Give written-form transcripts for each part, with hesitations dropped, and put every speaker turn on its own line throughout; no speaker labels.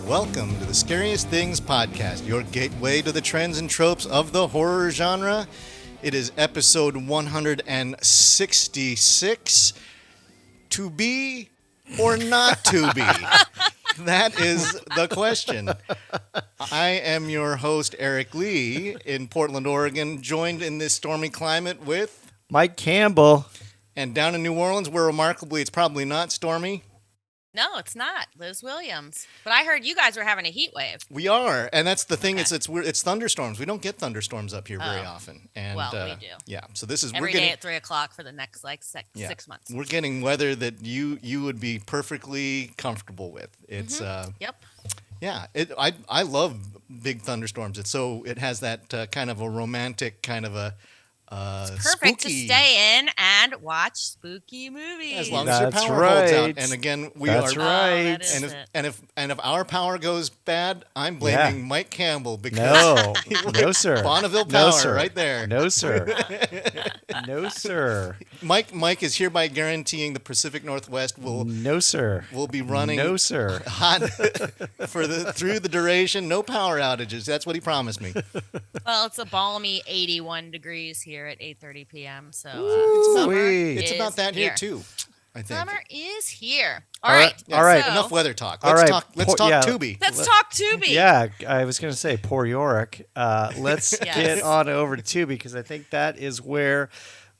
Welcome to the Scariest Things podcast, your gateway to the trends and tropes of the horror genre. It is episode 166. To be or not to be? That is the question. I am your host, Eric Lee, in Portland, Oregon, joined in this stormy climate with
Mike Campbell.
And down in New Orleans, where remarkably it's probably not stormy.
No, it's not. Liz Williams. But I heard you guys were having a heat wave.
We are, and that's the thing. Okay. It's thunderstorms. We don't get thunderstorms up here very often. And,
well, we do.
Yeah, so this is
every day at 3:00 for the next 6 months.
We're getting weather that you would be perfectly comfortable with. It's
Yep.
Yeah, I love big thunderstorms. It has that kind of a romantic kind of a.
It's perfect
spooky.
To stay in and watch spooky movies.
As long as your power holds out. And again,
That's right.
And if our power goes bad, I'm blaming Mike Campbell
because no sir.
Bonneville power right there.
No sir. No sir.
Mike is hereby guaranteeing the Pacific Northwest will be running hot through the duration, no power outages. That's what he promised me.
Well, it's a balmy 81 degrees here at 8:30 p.m. So
it's about that here too. I think
summer is here.
All right.
So,
enough weather talk. Let's talk Tubi.
Let's talk Tubi.
Yeah, I was going to say poor Yorick. Let's get on over to Tubi because I think that is where,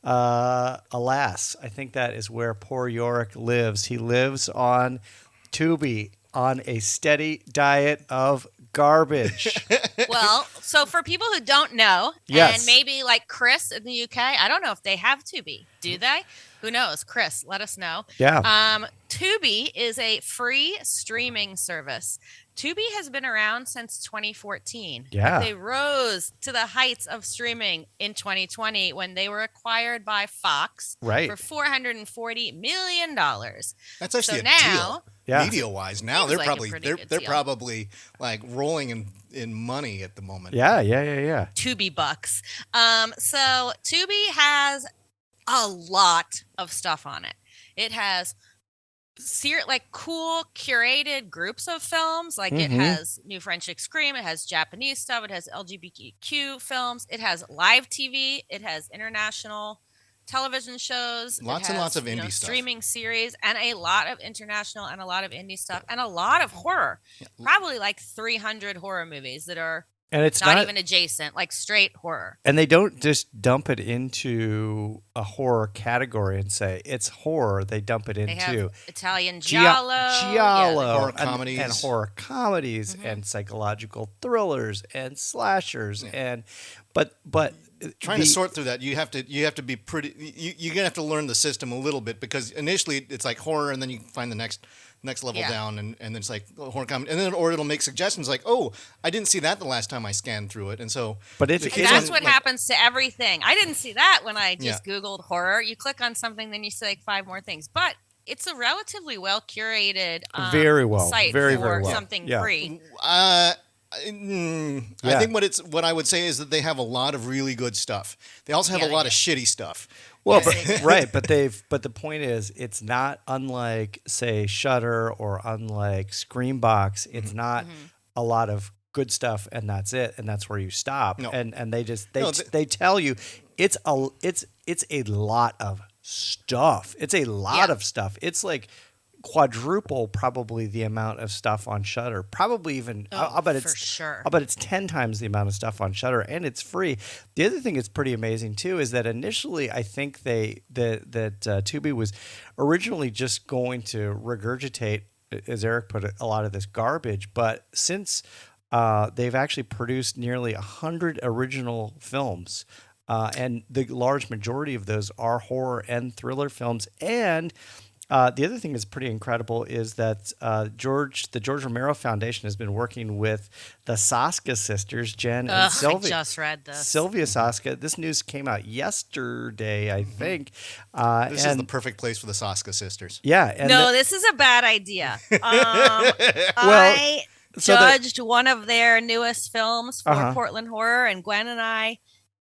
alas, I think that is where poor Yorick lives. He lives on Tubi on a steady diet of garbage.
Well, so for people who don't know, and maybe like Chris in the UK, I don't know if they have Tubi. Do they? Who knows? Chris, let us know.
Yeah.
Tubi is a free streaming service. Tubi has been around since 2014.
Yeah.
They rose to the heights of streaming in 2020 when they were acquired by Fox for $440 million.
That's actually
deal.
Yeah. Media-wise, now they're
like
probably like rolling in money at the moment.
Yeah.
Tubi bucks. So Tubi has a lot of stuff on it. It has cool curated groups of films. Like it has New French Scream. It has Japanese stuff. It has LGBTQ films. It has live TV. It has international television shows.
Lots and lots of indie stuff.
Streaming series, and a lot of international and a lot of indie stuff, and a lot of horror. Yeah. Probably like 300 horror movies that are
it's
not even adjacent, like straight horror.
And they don't just dump it into a horror category and say it's horror. They dump it into
have Italian giallo,
horror comedies,
and horror comedies, and psychological thrillers and slashers, and but.
Trying to sort through that, you have to be pretty. You're gonna have to learn the system a little bit because initially it's like horror, and then you find the next level down, and then it's like horror comedy, and then or it'll make suggestions like, oh, I didn't see that the last time I scanned through it, and so.
But
that's what happens to everything. I didn't see that when I just Googled horror. You click on something, then you see like 5 more things, but it's a relatively well curated, site for something free.
I think what I would say is that they have a lot of really good stuff. They also have a lot of shitty stuff.
Well, but the point is, it's not unlike say Shudder or unlike Screambox. It's not a lot of good stuff and that's it, and that's where you stop.
No.
And they tell you it's a lot of stuff. It's a lot of stuff. It's like quadruple probably the amount of stuff on Shudder. Probably even I'll bet it's 10 times the amount of stuff on Shudder, and it's free. The other thing that's pretty amazing too is that initially I think that Tubi was originally just going to regurgitate, as Eric put it, a lot of this garbage, but since they've actually produced nearly 100 original films, and the large majority of those are horror and thriller films. And the other thing that's pretty incredible is that the George Romero Foundation has been working with the Soska sisters, Jen and Sylvia.
I just read this.
Sylvia Soska. This news came out yesterday, I think.
This is the perfect place for the Soska sisters.
Yeah. And
this is a bad idea. I judged one of their newest films for Portland Horror, and Gwen and I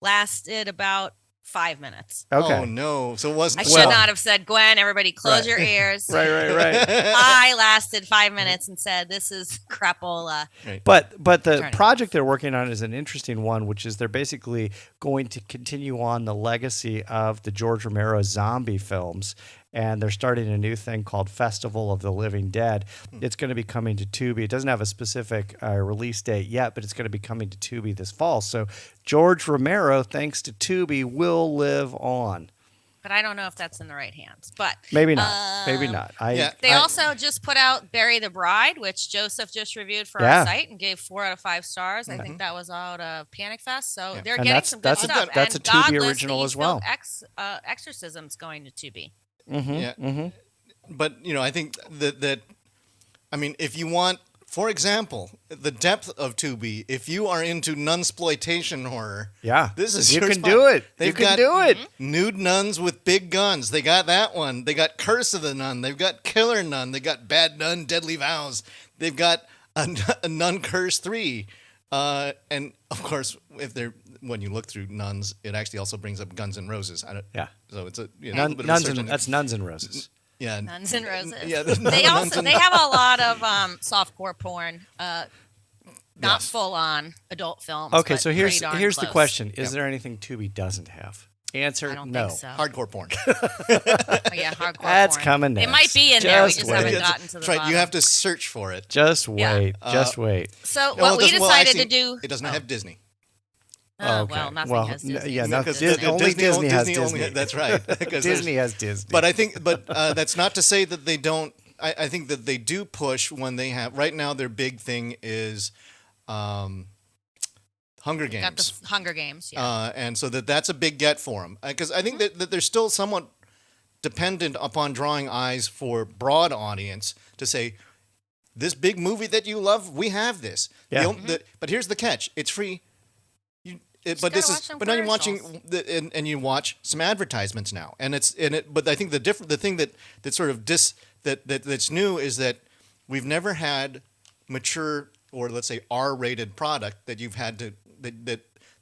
lasted about 5 minutes.
Okay.
Oh no! So it wasn't.
I should not have said, Gwen. Everybody, close your ears.
Right.
I lasted 5 minutes and said, "This is crapola."
Right. But the project they're working on is an interesting one, which is they're basically going to continue on the legacy of the George Romero zombie films. And they're starting a new thing called Festival of the Living Dead. It's going to be coming to Tubi. It doesn't have a specific release date yet, but it's going to be coming to Tubi this fall. So George Romero, thanks to Tubi, will live on.
But I don't know if that's in the right hands. But
maybe not. Maybe not.
They also just put out Bury the Bride, which Joseph just reviewed for our site and gave 4 out of 5 stars. I think that was out of Panic Fest. So they're getting some good stuff.
That's a Tubi original as well.
Exorcism's going to Tubi.
Mm-hmm,
yeah,
mm-hmm.
But I think that I mean, if you want, for example, the depth of Tubi, if you are into nunsploitation horror, this is
you
your
can
spot.
do it.
They've
you can do it.
Nude nuns with big guns. They got that one. They got Curse of the Nun. They've got Killer Nun. They got Bad Nun, Deadly Vows. They've got a Nun Curse 3, and of course, when you look through nuns, it actually also brings up Guns N' Roses. So it's a
that's Nuns and Roses.
Yeah,
Nuns and Roses.
Yeah,
they have a lot of softcore porn, not full on adult films.
Okay, so here's the question: is there anything Tubi doesn't have? Answer:
I don't
no.
think so.
Hardcore porn.
Hardcore.
That's
porn.
coming next.
It might be in there. We just
wait.
haven't gotten to the
That's right.
bottom.
You have to search for it.
Just wait. Just wait.
So what we decided to do.
It doesn't have Disney.
Oh, well, nothing has Disney.
Only Disney has Disney.
That's right.
Disney has Disney.
But that's not to say that they don't. I think that they do push when they have. Right now, their big thing is Hunger Games.
Got the Hunger Games,
and so that's a big get for them. Because I think that they're still somewhat dependent upon drawing eyes for broad audience to say, this big movie that you love, we have this.
Yeah.
But here's the catch: it's free. But now you're watching and you watch some advertisements now, But I think the thing that sort of that's new is that we've never had mature or let's say R-rated product that you've had to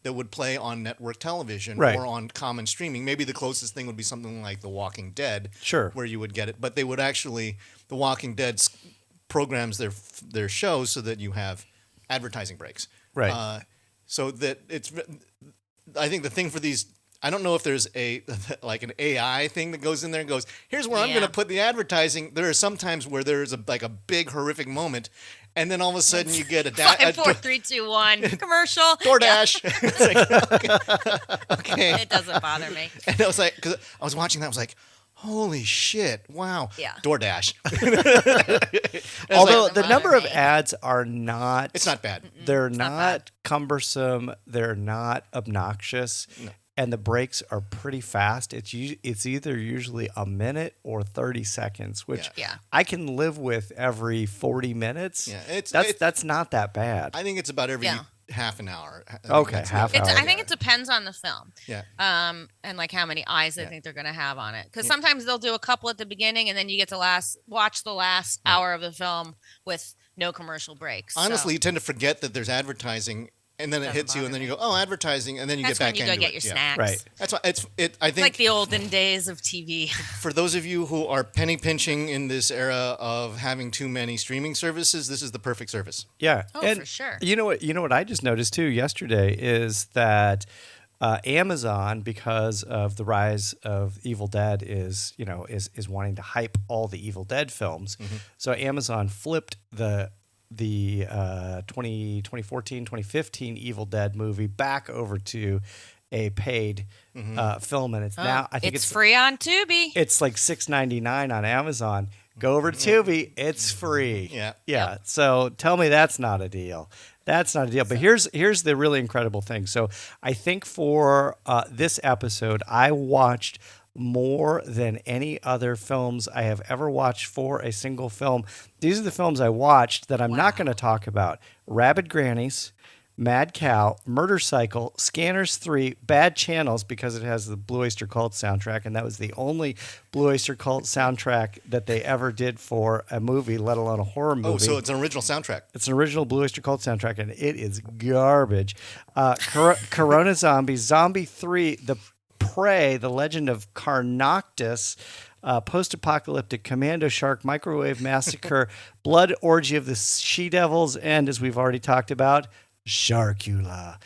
that would play on network television or on common streaming. Maybe the closest thing would be something like The Walking Dead, where you would get it. But they would actually The Walking Dead programs their shows so that you have advertising breaks,
right.
So that I think the thing for these, I don't know if there's an AI thing that goes in there and goes, here's where I'm going to put the advertising. There are some times where there's a big horrific moment, and then all of a sudden you get a
5, 4, 3, 2, 1 commercial.
DoorDash. It's okay.
It doesn't bother me.
And I was like, because I was watching that, I was like, holy shit! Wow.
Yeah.
DoorDash.
Although the number of ads are not.
It's not bad.
They're not cumbersome. They're not obnoxious.
No.
And the breaks are pretty fast. It's either usually a minute or 30 seconds, which I can live with every 40 minutes.
Yeah,
that's not that bad.
I think it's about every half an hour.
Okay, half hour.
I think it depends on the film.
Yeah.
And like how many eyes they think they're going to have on it. Because sometimes they'll do a couple at the beginning, and then you get to watch the last hour of the film with no commercial breaks.
Honestly, you tend to forget that there's advertising. And then it hits you, and then you go, "Oh, advertising!" And then you get back into it.
That's when you go get your snacks.
Right.
That's why I think
like the olden days of TV.
For those of you who are penny pinching in this era of having too many streaming services, this is the perfect service.
Yeah.
Oh, for sure.
You know what I just noticed too yesterday is that Amazon, because of the rise of Evil Dead, is wanting to hype all the Evil Dead films. Mm-hmm. So Amazon flipped the 2014, 2015 Evil Dead movie back over to a paid film, and it's now I think it's
free on Tubi.
It's like $6.99 on Amazon. Go over to Tubi, it's free.
Yeah.
Yep. So tell me that's not a deal. That's not a deal. But here's the really incredible thing. So I think for this episode, I watched more than any other films I have ever watched for a single film. These are the films I watched that I'm not going to talk about. Rabid Grannies, Mad Cow, Murder Cycle, Scanners 3, Bad Channels, because it has the Blue Oyster Cult soundtrack, and that was the only Blue Oyster Cult soundtrack that they ever did for a movie, let alone a horror movie.
Oh, so it's an original soundtrack.
It's an original Blue Oyster Cult soundtrack, and it is garbage. Corona Zombies, Zombie 3, the Prey, The Legend of Carnoctus, Post-Apocalyptic Commando Shark, Microwave Massacre, Blood Orgy of the She-Devils, and, as we've already talked about, Sharkula.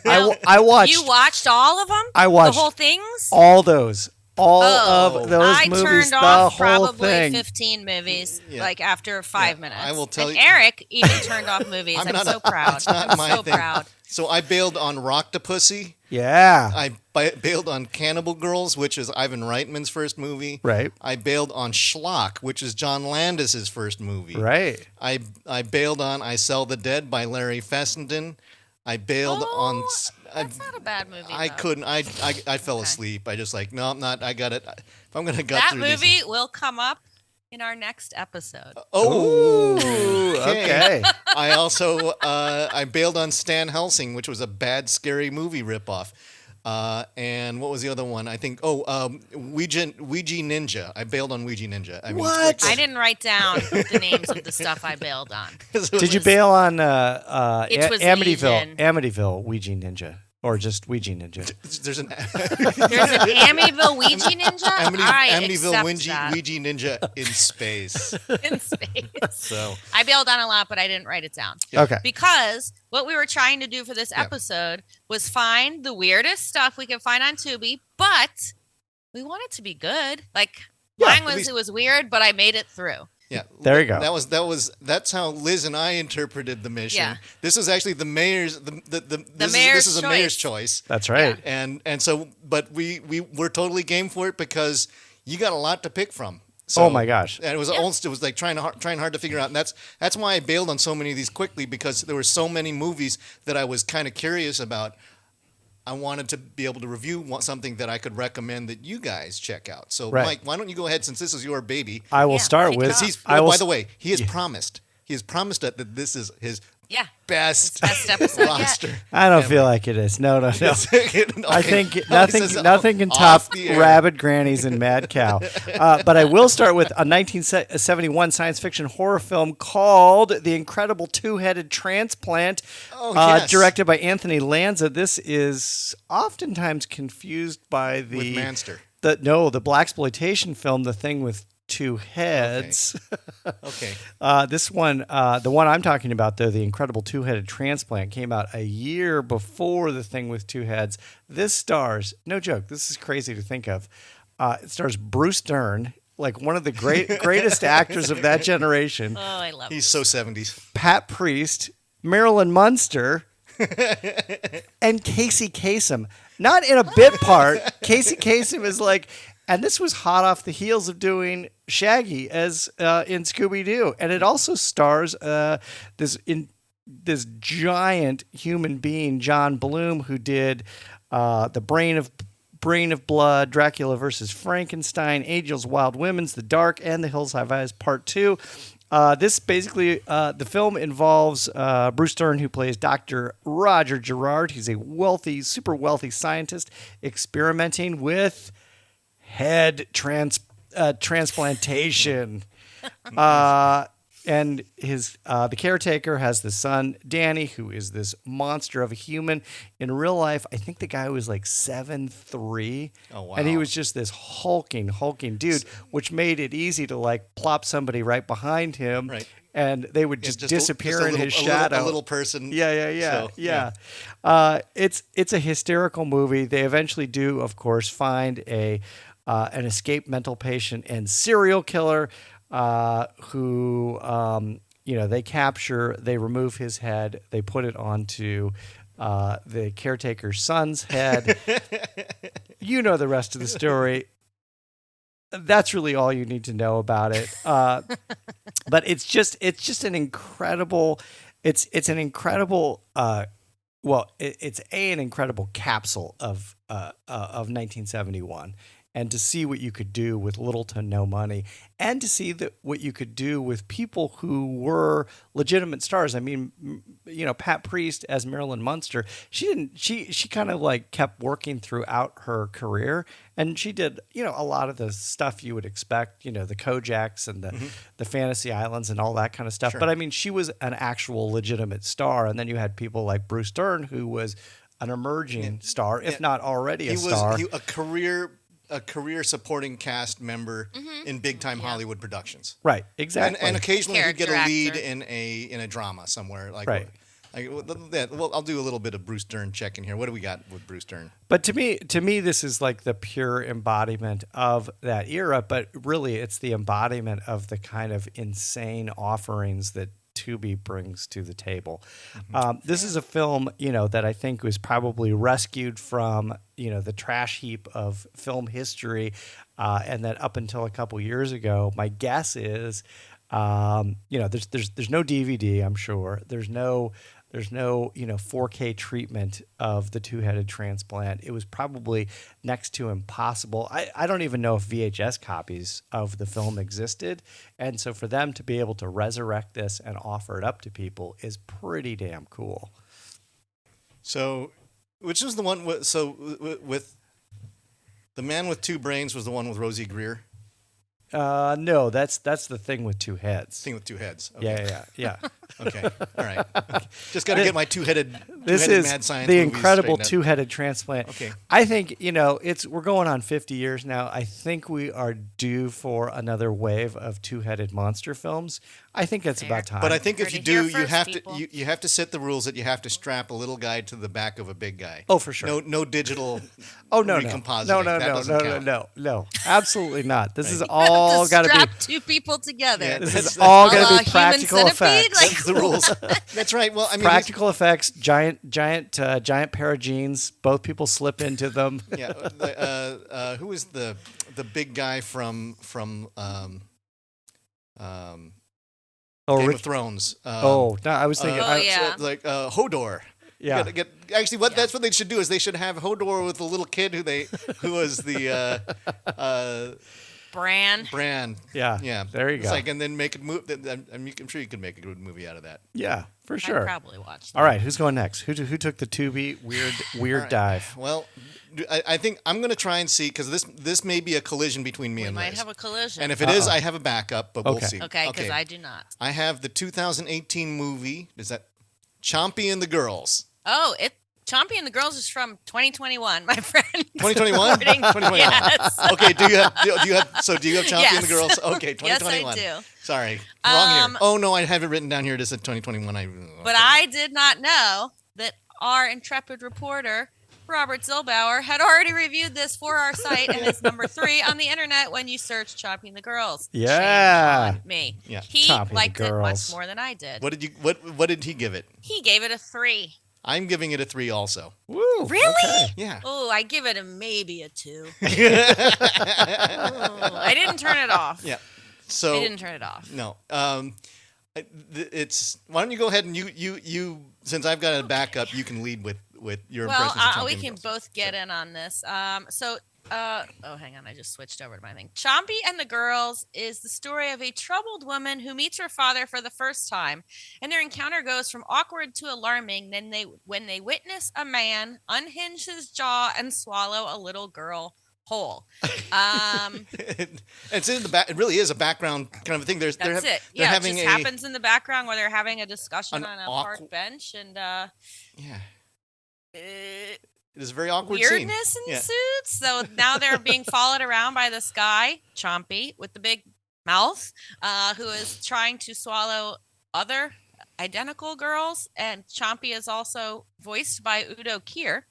I watched.
You watched all of them?
I watched
the whole things.
All those. All of those movies.
I turned
the
off
whole
probably
thing.
15 movies, like after 5 minutes.
I will tell you.
Eric even turned off movies. I'm so proud.
I'm so
thing. Proud.
So I bailed on Roctopussy.
Yeah.
I bailed on Cannibal Girls, which is Ivan Reitman's first movie.
Right.
I bailed on Schlock, which is John Landis's first movie.
Right.
I bailed on I Sell the Dead by Larry Fessenden. I bailed on.
That's not a bad movie.
I couldn't. I fell asleep. I just like, no, I'm not. I got it. If I'm gonna gut through
that movie will come up in our next episode.
Okay.
I also I bailed on Stan Helsing, which was a bad, scary movie ripoff. And what was the other one? I think. Ouija Ninja. I bailed on Ouija Ninja. I mean,
what?
I didn't write down the names of the stuff I bailed on.
Did you bail on
Amityville?
Amityville Ouija Ninja, or just Ouija Ninja?
There's an
Amityville Ouija Ninja.
Amityville Ouija Ninja in space.
In space.
So
I bailed on a lot, but I didn't write it down.
Okay.
Because what we were trying to do for this episode was find the weirdest stuff we could find on Tubi, but we want it to be good. Like mine was, it was weird, but I made it through.
Yeah,
there you go.
That's how Liz and I interpreted the mission.
Yeah.
This was actually the mayor's
this is
a mayor's choice.
That's right.
Yeah.
And so, but we're totally game for it because you got a lot to pick from. So,
oh my gosh!
And it was almost like trying hard to figure out. And that's why I bailed on so many of these quickly, because there were so many movies that I was kind of curious about. I wanted to be able to review something that I could recommend that you guys check out. So, Mike, why don't you go ahead, since this is your baby?
I will start with.
By the way, he has promised. He has promised that this is his best
episode
roster.
Yet.
I don't feel like it is. No.
Okay.
I think nothing can top Rabid Grannies and Mad Cow. But I will start with a 1971 science fiction horror film called The Incredible Two-Headed Transplant, directed by Anthony Lanza. This is oftentimes confused by
with Manster.
the blaxploitation film, The Thing with Two Heads.
Okay.
This one, the one I'm talking about, though, The Incredible Two-Headed Transplant, came out a year before The Thing with Two Heads. This stars, no joke, this is crazy to think of. It stars Bruce Dern, like one of the greatest actors of that generation.
Oh, I love him.
He's so 70s.
Pat Priest, Marilyn Munster, and Casey Kasem. Not in a bit part. Casey Kasem is like... And this was hot off the heels of doing Shaggy as in Scooby-Doo. And it also stars this giant human being, John Bloom, who did the Brain of Blood, Dracula versus Frankenstein, Angels, Wild Women's, The Dark, and The Hills Have Eyes Part 2. This basically, the film involves Bruce Dern, who plays Dr. Roger Gerard. He's a super wealthy scientist experimenting with head transplantation. And the caretaker has the son, Danny, who is this monster of a human. In real life, I think the guy was like 7'3".
Oh, wow.
And he was just this hulking dude, which made it easy to like plop somebody right behind him.
Right.
And they would just disappear in his shadow.
A little person.
Yeah. It's a hysterical movie. They eventually do, of course, find an escaped mental patient and serial killer who they capture. They remove his head. They put it onto the caretaker's son's head. You know the rest of the story. That's really all you need to know about it. But it's just an incredible. It's an incredible. It's an incredible capsule of 1971. And to see what you could do with little to no money, and to see what you could do with people who were legitimate stars. I mean, Pat Priest as Marilyn Munster, she kind of like kept working throughout her career, and she did, a lot of the stuff you would expect, the Kojaks and the Fantasy Islands and all that kind of stuff.
Sure.
But I mean, she was an actual legitimate star. And then you had people like Bruce Dern, who was an emerging star, if not already a star.
A career supporting cast member in big time Hollywood productions.
Right, exactly.
And occasionally he'd get a lead
actor.
in a drama somewhere.
Right.
Well, I'll do a little bit of Bruce Dern checking here. What do we got with Bruce Dern?
But to me, this is like the pure embodiment of that era. But really, it's the embodiment of the kind of insane offerings that Tubi brings to the table. This is a film, that I think was probably rescued from, the trash heap of film history, and that up until a couple years ago, my guess is, there's no DVD. I'm sure there's no 4K treatment of the two-headed transplant. It was probably next to impossible. I don't even know if VHS copies of the film existed. And so for them to be able to resurrect this and offer it up to people is pretty damn cool.
So, which is the one with The Man with Two Brains was the one with Rosie Greer?
No, that's the Thing with Two Heads.
Thing with Two Heads. Okay.
Yeah.
Okay. All right. Okay. Just got to get my two-headed mad science
the incredible two-headed transplant.
Okay.
I think, we're going on 50 years now. I think we are due for another wave of two-headed monster films. I think it's about time.
But I think if you do, you have to set the rules that you have to strap a little guy to the back of a big guy.
Oh, for sure.
No digital
recompositing. No. Absolutely not. This is all got to be
two people together.
Yeah,
this is all going to be practical effects.
That's the rules. That's right. Well, I mean,
practical effects. Giant pair of jeans. Both people slip into them.
Yeah. Who is the big guy from Game of Thrones?
No, I was thinking.
Hodor.
Yeah.
That's what they should do is they should have Hodor with the little kid who was the Bran.
Yeah. There you go.
It's like, and then make it move. I'm sure you could make a good movie out of that.
Yeah, for sure.
I'd probably watch that.
All right, who's going next? Who took the Tubi weird
right.
dive?
Well, I think I'm going to try and see because this may be a collision between me and Liz.
We might have a collision.
And if it is, I have a backup, but we'll see.
Okay, because I do not.
I have the 2018 movie. Is that Chompy and the Girls?
Oh, Chompy and the Girls is from 2021, my friend.
2021? 2021.
Yes.
Okay, do you have Chompy and the Girls? Okay, 2021.
Yes, I do.
Sorry. Wrong here. Oh, no, I have it written down here. It said 2021.
But I did not know that our intrepid reporter, Robert Zilbauer, had already reviewed this for our site, and it's number 3 on the internet when you search Chompy and the Girls.
Yeah.
Shame on me.
Yeah.
He liked it much more than I did.
What did he give it?
He gave it a 3.
I'm giving it a 3 also.
Woo,
really?
Okay.
Yeah.
Oh, I give it maybe a 2. I didn't turn it off.
Yeah. So
I didn't turn it off.
No. It's. Why don't you go ahead and you since I've got a backup, you can lead with your impressions of Chompy
we
and
can
Girls.
both get in on this. Hang on, I just switched over to my thing. Chompy and the Girls is the story of a troubled woman who meets her father for the first time, and their encounter goes from awkward to alarming when they witness a man unhinge his jaw and swallow a little girl whole.
It's in the back. It really is a background kind of a thing. That's it.
Yeah, it just happens in the background where they're having a discussion on a park bench, and
it is a very awkward
weirdness
scene.
ensues. So now they're being followed around by this guy, Chompy, with the big mouth, who is trying to swallow other identical girls. And Chompy is also voiced by Udo Kier.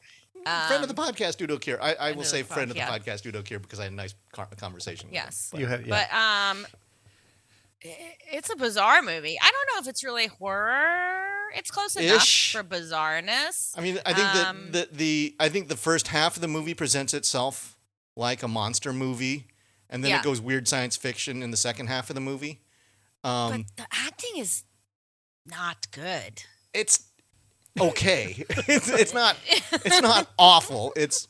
Friend of the podcast, Udo Kier. I will say friend of the podcast, Udo Kier, because I had a nice conversation with him.
But it's a bizarre movie. I don't know if it's really horror. It's close enough for bizarreness.
I mean, I think I think the first half of the movie presents itself like a monster movie, and then it goes weird science fiction in the second half of the movie.
But the acting is not good.
It's okay. it's not awful. It's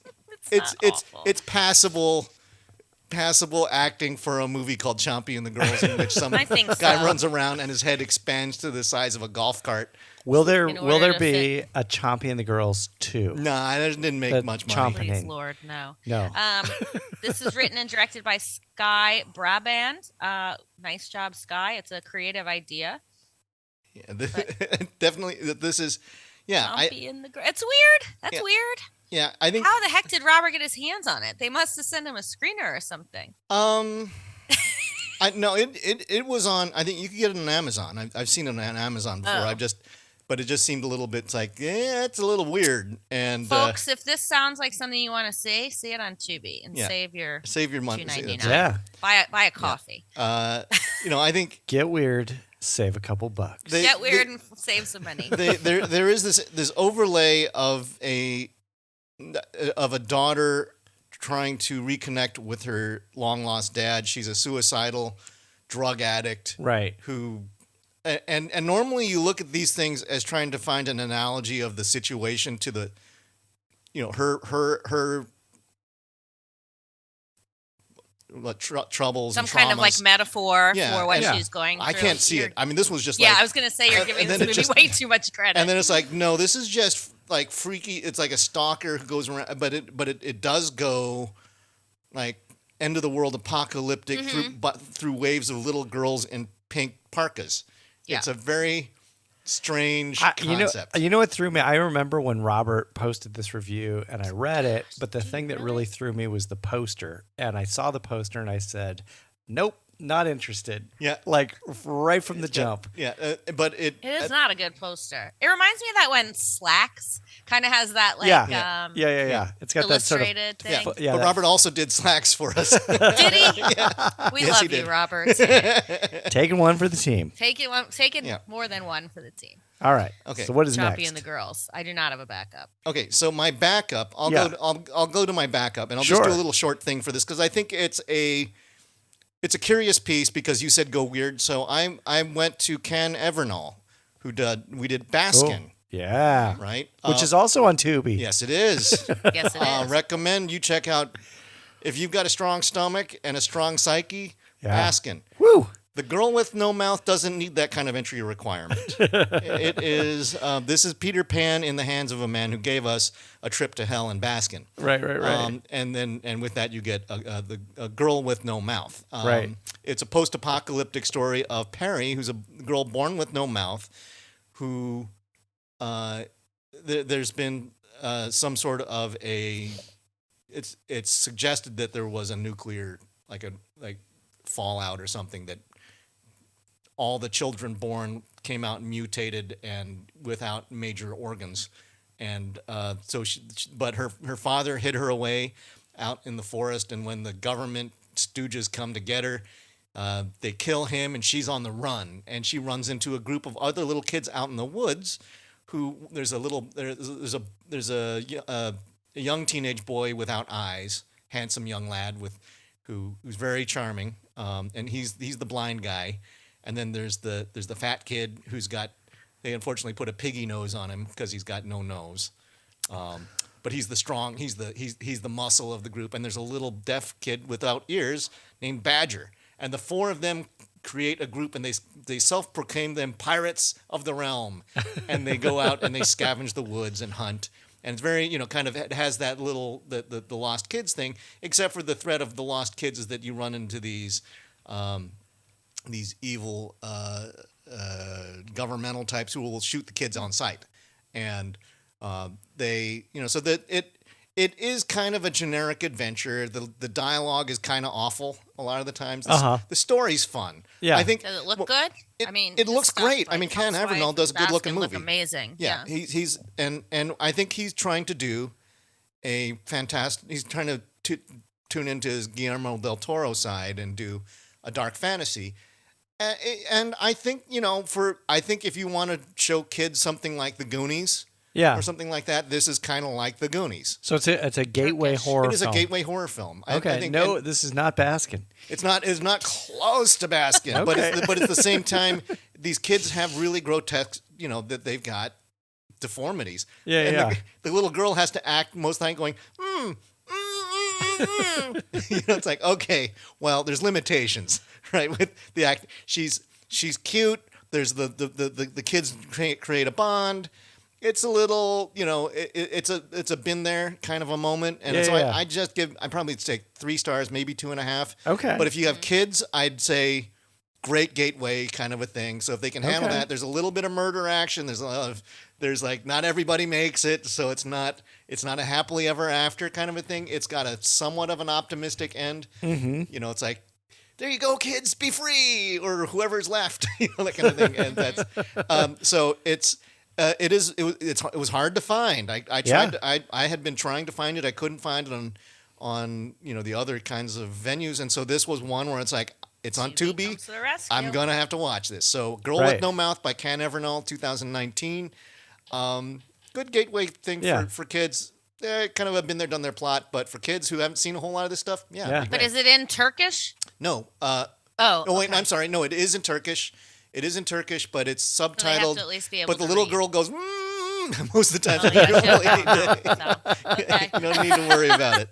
passable acting for a movie called Chompy and the Girls, in which some guy runs around and his head expands to the size of a golf cart.
Will there be a Chompy and the Girls 2?
Nah, it didn't make much money.
Please, Lord, no.
No.
This is written and directed by Sky Braband. Nice job, Sky. It's a creative idea.
Yeah, definitely. This is. Yeah,
it's weird. That's weird.
Yeah, I think.
How the heck did Robert get his hands on it? They must have sent him a screener or something.
It was on. I think you could get it on Amazon. I've seen it on Amazon before. But it just seemed a little bit. It's like, it's a little weird. And
folks, if this sounds like something you want to see it on Tubi and save your money.
Yeah,
buy a coffee.
I think
get weird, save a couple bucks.
And save some money.
There is this overlay of a daughter trying to reconnect with her long lost dad. She's a suicidal drug addict,
right?
Who. And normally you look at these things as trying to find an analogy of the situation to the, her troubles,
some
and
kind of like metaphor
for
what she's going through.
I can't see it. I mean, this was just
I was going to say you're giving this movie way too much credit.
And then it's like, no, this is just like freaky. It's like a stalker who goes around, but it does go like end of the world apocalyptic through waves of little girls in pink parkas. Yeah. It's a very strange concept.
You know what threw me? I remember when Robert posted this review and I read it, but the thing that really threw me was the poster. And I saw the poster and I said, nope, not interested.
Yeah.
Like right from the jump.
Yeah. But it
is not a good poster. It reminds me of that when Slacks kind of has that like
yeah. It's got that sort of
thing.
Yeah. But Robert also did Slacks for us.
Did he? Yeah. We love you, Robert.
Taking one for the team.
Taking more than one for the team.
All right.
Okay.
So what is
Choppy
next?
and the girls. I do not have a backup.
Okay. So my backup, I'll go to my backup, and I'll just do a little short thing for this because I think it's a curious piece because you said go weird. So I went to Ken Evernall, we did Baskin.
Oh, yeah.
Right.
Which is also on Tubi.
Yes, it is.
Yes, it is.
Recommend you check out if you've got a strong stomach and a strong psyche. Baskin.
Woo.
The Girl with No Mouth doesn't need that kind of entry requirement. It is. This is Peter Pan in the hands of a man who gave us a trip to hell in Baskin.
Right.
And with that you get a Girl with No Mouth.
Right.
It's a post-apocalyptic story of Perry, who's a girl born with no mouth, who there's been some sort of a. It's suggested that there was a nuclear like fallout or something that. All the children born came out mutated and without major organs, and but her father hid her away out in the forest. And when the government stooges come to get her, they kill him, and she's on the run. And she runs into a group of other little kids out in the woods. There's a young teenage boy without eyes, handsome young lad who's very charming, and he's the blind guy. And then there's the fat kid they unfortunately put a piggy nose on him because he's got no nose. But he's the muscle of the group. And there's a little deaf kid without ears named Badger. And the four of them create a group, and they self-proclaim them pirates of the realm. And they go out and they scavenge the woods and hunt. And it's very, it has that little the lost kids thing, except for the threat of the lost kids is that you run into these evil governmental types who will shoot the kids on sight, and so that it is kind of a generic adventure. The dialogue is kind of awful a lot of the times. The story's fun.
Yeah,
I think.
Does it look good?
It looks great. Like Ken Evernall does a good looking movie.
Look amazing.
Yeah, he's and I think he's trying to do a fantastic. He's trying to tune into his Guillermo del Toro side and do a dark fantasy. And I think if you want to show kids something like The Goonies, or something like that, this is kind of like The Goonies.
So it's a gateway horror.
It is
film.
A gateway horror film.
Okay, I think, this is not Baskin.
It's not close to Baskin, okay. but at the same time, these kids have really grotesque. That they've got deformities.
Yeah.
The little girl has to act most of the time going. It's like, okay, well, there's limitations, right? With the act, she's cute. There's the kids create a bond. It's a little, it's a been there kind of a moment, and I probably say 3 stars, maybe 2.5.
Okay.
But if you have kids, I'd say great gateway kind of a thing. So if they can handle that, there's a little bit of murder action. There's a lot of There's like not everybody makes it, so it's not a happily ever after kind of a thing. It's got a somewhat of an optimistic end.
Mm-hmm.
You know, it's like, there you go, kids, be free, or whoever's left, you know, that kind of thing. And that's so it was hard to find. I tried. I had been trying to find it. I couldn't find it on you know the other kinds of venues, and so this was one where it's like, it's on Tubi. I'm gonna have to watch this. So, Girl with No Mouth by Ken Evernall, 2019. Good gateway thing for kids. Kind of a been there, done their plot, but for kids who haven't seen a whole lot of this stuff,
But is it in Turkish?
No. Wait, I'm sorry. No, it is in Turkish. It is in Turkish, but it's subtitled. So they have to at least be able but the little girl goes most of the time. You don't need to worry about it.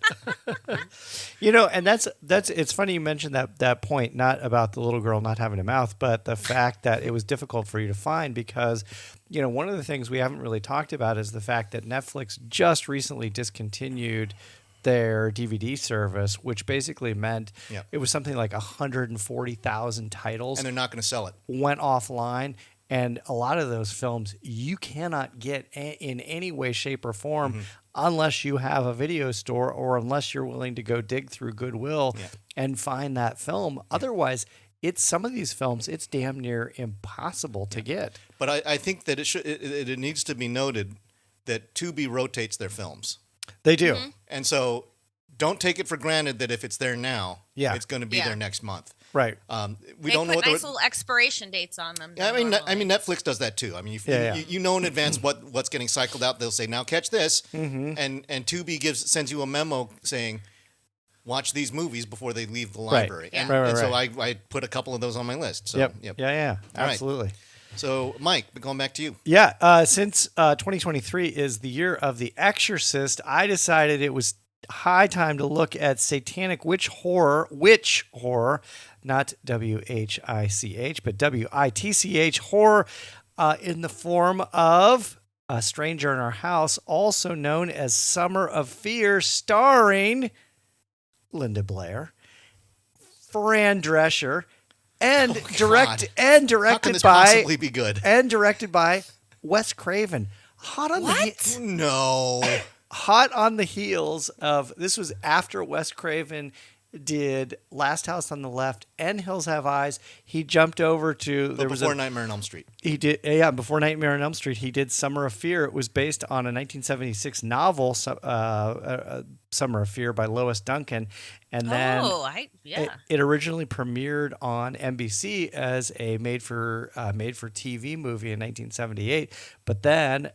You know, and that's it's funny you mentioned that point, not about the little girl not having a mouth, but the fact that it was difficult for you to find because, you know, one of the things we haven't really talked about is the fact that Netflix just recently discontinued their DVD service, which basically meant it was something like 140,000 titles.
And they're not going to sell it.
Went offline. And a lot of those films you cannot get in any way, shape, or form unless you have a video store or unless you're willing to go dig through Goodwill and find that film. Otherwise, some of these films, it's damn near impossible to get.
But I think that it needs to be noted that Tubi rotates their films.
They do.
Mm-hmm.
And so don't take it for granted that if it's there now, it's going to be there next month.
Right.
We don't know what nice little expiration dates on them.
I mean, Netflix does that too. I mean, you know in advance what's getting cycled out. They'll say, now catch this. And Tubi sends you a memo saying, watch these movies before they leave the library.
Right.
And so I put a couple of those on my list. So,
Yeah. Absolutely.
Right. So, Mike, going back to you.
Yeah. Since 2023 is the year of The Exorcist, I decided it was high time to look at satanic witch horror, not WHICH, but WITCH horror in the form of A Stranger in Our House, also known as Summer of Fear, starring Linda Blair, Fran Drescher, and directed
How can this possibly be good?
And directed by Wes Craven. Hot on the heels of, this was after Wes Craven did Last House on the Left and Hills Have Eyes. He jumped over to
before Nightmare on Elm Street.
He did, before Nightmare on Elm Street, he did Summer of Fear. It was based on a 1976 novel, Summer of Fear by Lois Duncan, and then it originally premiered on NBC as a made for TV movie in 1978. But then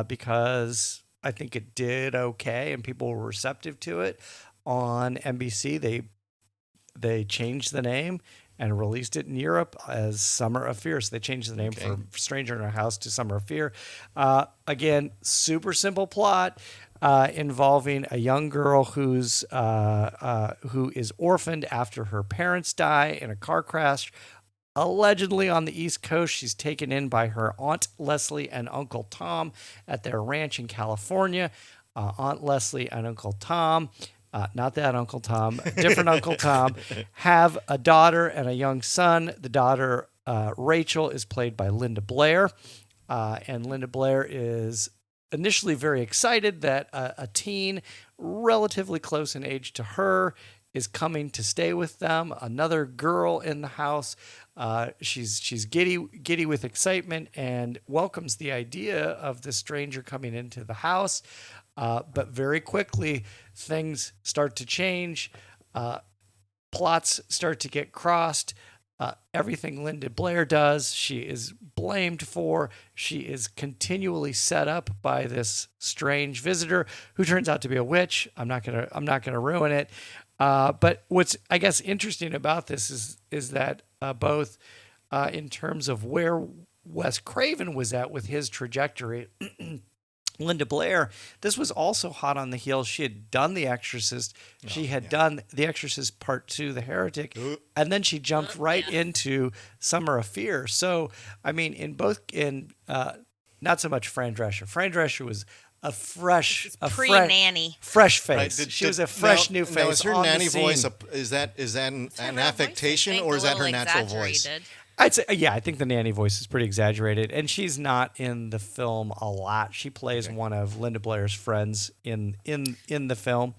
because I think it did okay and people were receptive to it on NBC, they changed the name and released it in Europe as Summer of Fear. So they changed the name from Stranger in Our House to Summer of Fear. Again, super simple plot involving a young girl who is orphaned after her parents die in a car crash. Allegedly on the East Coast, she's taken in by her Aunt Leslie and Uncle Tom at their ranch in California. Aunt Leslie and Uncle Tom, not that Uncle Tom, different Uncle Tom, have a daughter and a young son. The daughter, Rachel, is played by Linda Blair. And Linda Blair is initially very excited that a teen relatively close in age to her is coming to stay with them. Another girl in the house. She's giddy with excitement and welcomes the idea of the stranger coming into the house. But very quickly, things start to change. Plots start to get crossed. Everything Linda Blair does, she is blamed for. She is continually set up by this strange visitor who turns out to be a witch. I'm not gonna ruin it. But what's, I guess, interesting about this is that both in terms of where Wes Craven was at with his trajectory, Linda Blair, this was also hot on the heels. She had done The Exorcist. She had done The Exorcist Part 2, The Heretic, and then she jumped right into Summer of Fear. So, I mean, not so much Fran Drescher. Fran Drescher was a fresh
nanny,
fresh face. Right. She was a fresh new face. Now,
is her nanny voice is that an affectation or is that her natural voice?
I'd say, I think the nanny voice is pretty exaggerated, and she's not in the film a lot. She plays one of Linda Blair's friends in the film.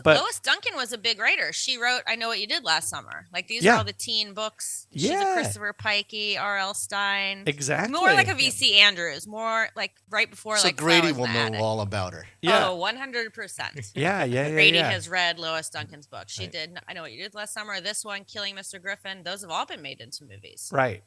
But
Lois Duncan was a big writer. She wrote I Know What You Did Last Summer. Like, these are all the teen books. She's a Christopher Pikey, R.L. Stein.
Exactly.
More like a V.C. Andrews. More like right before
so
like
Grady
Flowers
will
in
know
the Attic.
all about her.
Yeah.
Oh, 100%.
Yeah.
Grady has read Lois Duncan's book. She did I Know What You Did Last Summer. This one, Killing Mr. Griffin. Those have all been made into movies.
Right.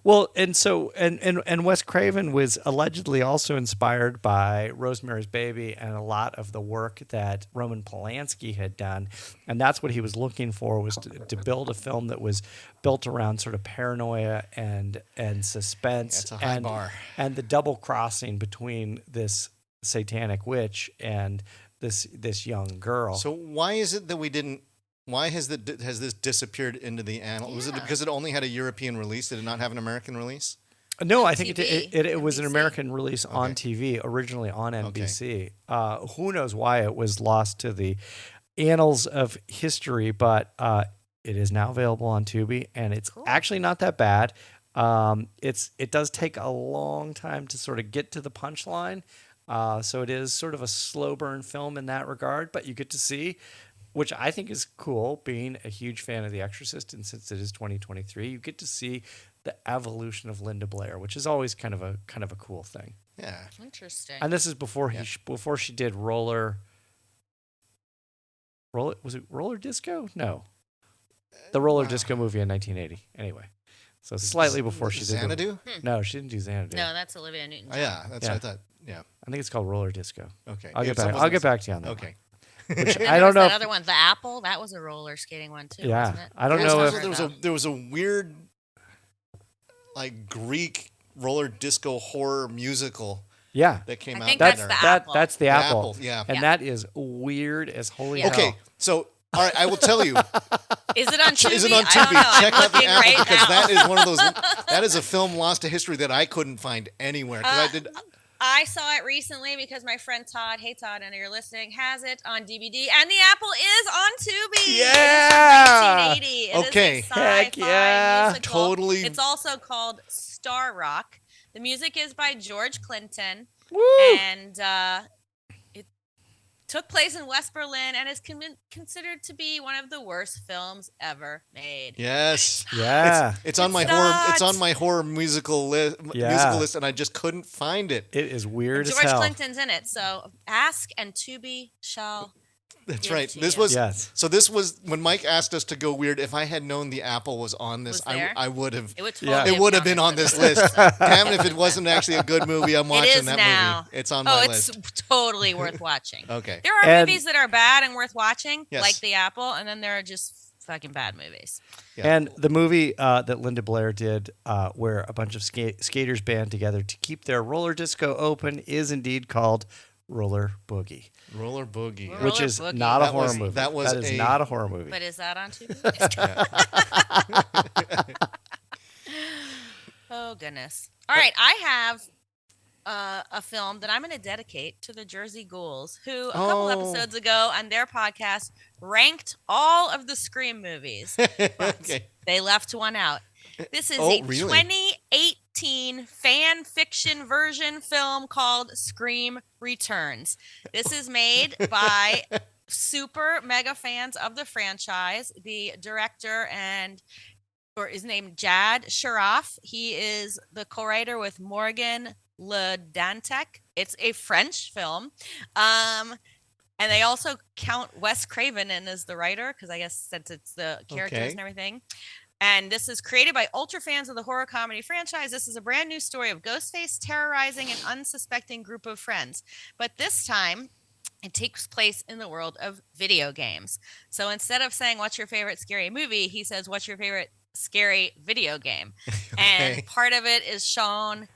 Well, and so and Wes Craven was allegedly also inspired by Rosemary's Baby and a lot of the work that Roman Polanski had done, and that's what he was looking for, was to build a film that was built around sort of paranoia and suspense.
That's a high bar.
And the double crossing between this satanic witch and this young girl.
So why is it that we didn't? Why has this disappeared into the annals? Was it because it only had a European release? Did it not have an American release?
No, I think it was an American release on TV, originally on NBC. Who knows why it was lost to the annals of history, but it is now available on Tubi, and it's actually not that bad. It does take a long time to sort of get to the punchline, so it is sort of a slow burn film in that regard, but you get to see, which I think is cool, being a huge fan of The Exorcist, and since it is 2023, you get to see the evolution of Linda Blair, which is always kind of a cool thing.
Yeah,
interesting.
And this is before before she did roller. Was it Roller Disco? No, the Roller Disco movie in 1980. Anyway, so slightly before she did
Xanadu.
No, she didn't do Xanadu.
No, that's Olivia Newton.
Oh, yeah, that's what I thought. Yeah,
I think it's called Roller Disco.
Okay,
I'll get back to you on that.
Okay.
Which I don't know.
That other one, the Apple, that was a roller skating one too.
Yeah,
wasn't it?
I don't know
if there was a weird, like Greek roller disco horror musical.
Yeah,
that came out.
I think that's the Apple.
That's the Apple.
Yeah,
and that is weird as holy hell.
Okay, so all right, I will tell you.
Is it on Tubi?
Is it on Tubi? Check out the Apple because that is one of those. That is a film lost to history that I couldn't find anywhere.
I saw it recently because my friend Todd, hey Todd, and you're listening, has it on DVD, and the Apple is on Tubi.
Yeah.
It is from 1980.
Okay.
It is a sci-fi musical.
Totally.
It's also called Star Rock. The music is by George Clinton.
Woo!
And it took place in West Berlin and is considered to be one of the worst films ever made.
Yes.
Yeah.
It's on my horror. It's on my horror musical list. And I just couldn't find it.
It is weird as
hell.
hell.
George Clinton's in it, so ask and Tubi shall.
That's right. This was when Mike asked us to go weird. If I had known the Apple was on this, I would have. It would have been on this list. Damn it! If it wasn't actually a good movie, I'm watching that movie. It's on my list.
It's totally worth watching.
Okay.
There are movies that are bad and worth watching, like The Apple, and then there are just fucking bad movies.
Yeah. And the movie that Linda Blair did, where a bunch of skaters band together to keep their roller disco open, is indeed called Roller Boogie.
Roller Boogie.
Which is not a horror movie. That is not a horror movie.
But is that on Tubi? Oh, goodness. All right. I have a film that I'm going to dedicate to the Jersey Ghouls, who a couple episodes ago on their podcast ranked all of the Scream movies. But they left one out. This is a 2018 fan fiction version film called Scream Returns. This is made by super mega fans of the franchise. The director is named Jad Sharaf. He is the co-writer with Morgan Le Dantec. It's a French film. And they also count Wes Craven in as the writer, because I guess since it's the characters and everything. And this is created by ultra fans of the horror comedy franchise. This is a brand new story of Ghostface terrorizing an unsuspecting group of friends. But this time, it takes place in the world of video games. So instead of saying, what's your favorite scary movie? He says, what's your favorite scary video game? And part of it is shown,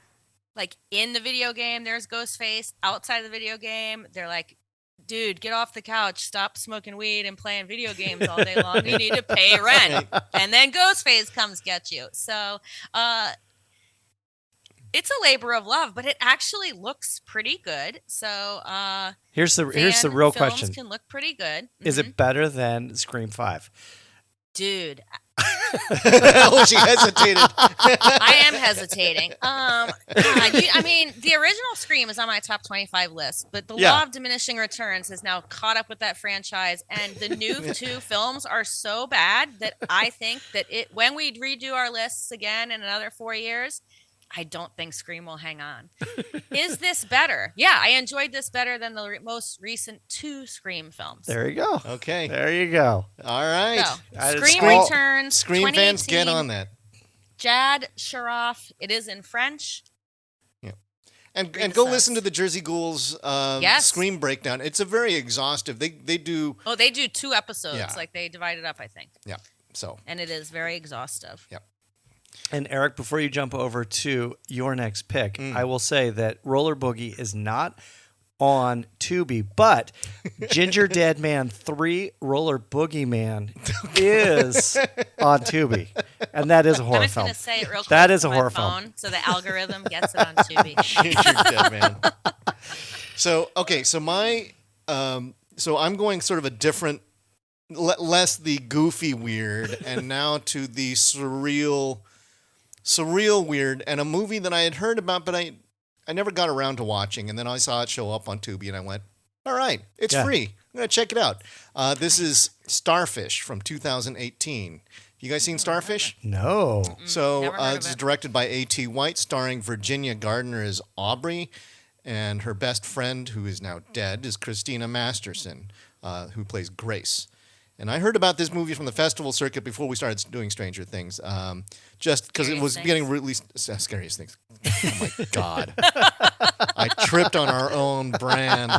like, in the video game, there's Ghostface. Outside the video game, they're like, dude, get off the couch, stop smoking weed and playing video games all day long. You need to pay rent. And then Ghostface comes get you. So it's a labor of love, but it actually looks pretty good. So
here's the real question.
Can look pretty good.
Is it better than Scream 5?
Dude,
Oh, she hesitated.
I am hesitating. I mean, the original Scream is on my top 25 list, but the law of diminishing returns has now caught up with that franchise, and the new two films are so bad that I think that when we redo our lists again in another 4 years, I don't think Scream will hang on. Is this better? Yeah, I enjoyed this better than the most recent 2 Scream films.
There you go.
Okay.
There you go.
All right.
So, Scream returns.
Scream fans, get on that.
Jad Sharoff. It is in French.
Yeah. And go listen to the Jersey Ghouls Scream breakdown. It's a very exhaustive. They do.
Oh, they do 2 episodes. Yeah. Like they divide it up, I think.
Yeah. So.
And it is very exhaustive.
Yep.
And Eric, before you jump over to your next pick, I will say that Roller Boogie is not on Tubi, but Ginger Dead Man 3 Roller Boogie Man is on Tubi. And that is a horror film.
I'm just going to say it real quick.
That is a horror film.
So the algorithm gets it on Tubi.
Ginger Dead Man. So I'm going sort of a different, less the goofy weird, and now to the surreal weird, and a movie that I had heard about, but I never got around to watching, and then I saw it show up on Tubi, and I went, all right, it's free. I'm going to check it out. This is Starfish from 2018. You guys seen Starfish?
No.
So it's directed by A.T. White, starring Virginia Gardner as Aubrey, and her best friend, who is now dead, is Christina Masterson, who plays Grace. And I heard about this movie from the festival circuit before we started doing Stranger Things, just because it was getting released. Scariest Things. Oh, my God. I tripped on our own brand.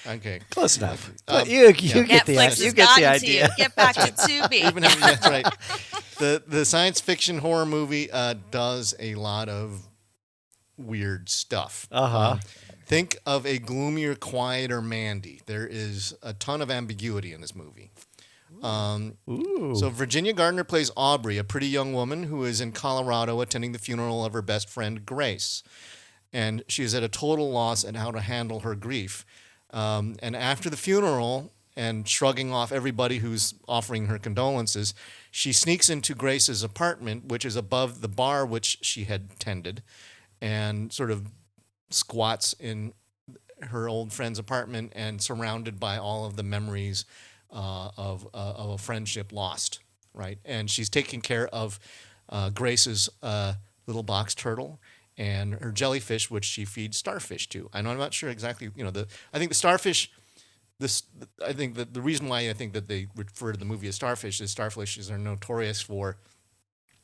Okay.
Close enough. You get the idea.
Get back to Tubi.
That's right. The science fiction horror movie does a lot of weird stuff. Think of a gloomier, quieter Mandy. There is a ton of ambiguity in this movie. So Virginia Gardner plays Aubrey, a pretty young woman who is in Colorado attending the funeral of her best friend, Grace. And she is at a total loss at how to handle her grief. And after the funeral, and shrugging off everybody who's offering her condolences, she sneaks into Grace's apartment, which is above the bar which she had tended, and sort of squats in her old friend's apartment and surrounded by all of the memories of a friendship lost, right? And she's taking care of Grace's little box turtle and her jellyfish, which she feeds starfish to. And I'm not sure exactly, I think the starfish, I think that the reason why I think that they refer to the movie as Starfish is starfishes are notorious for,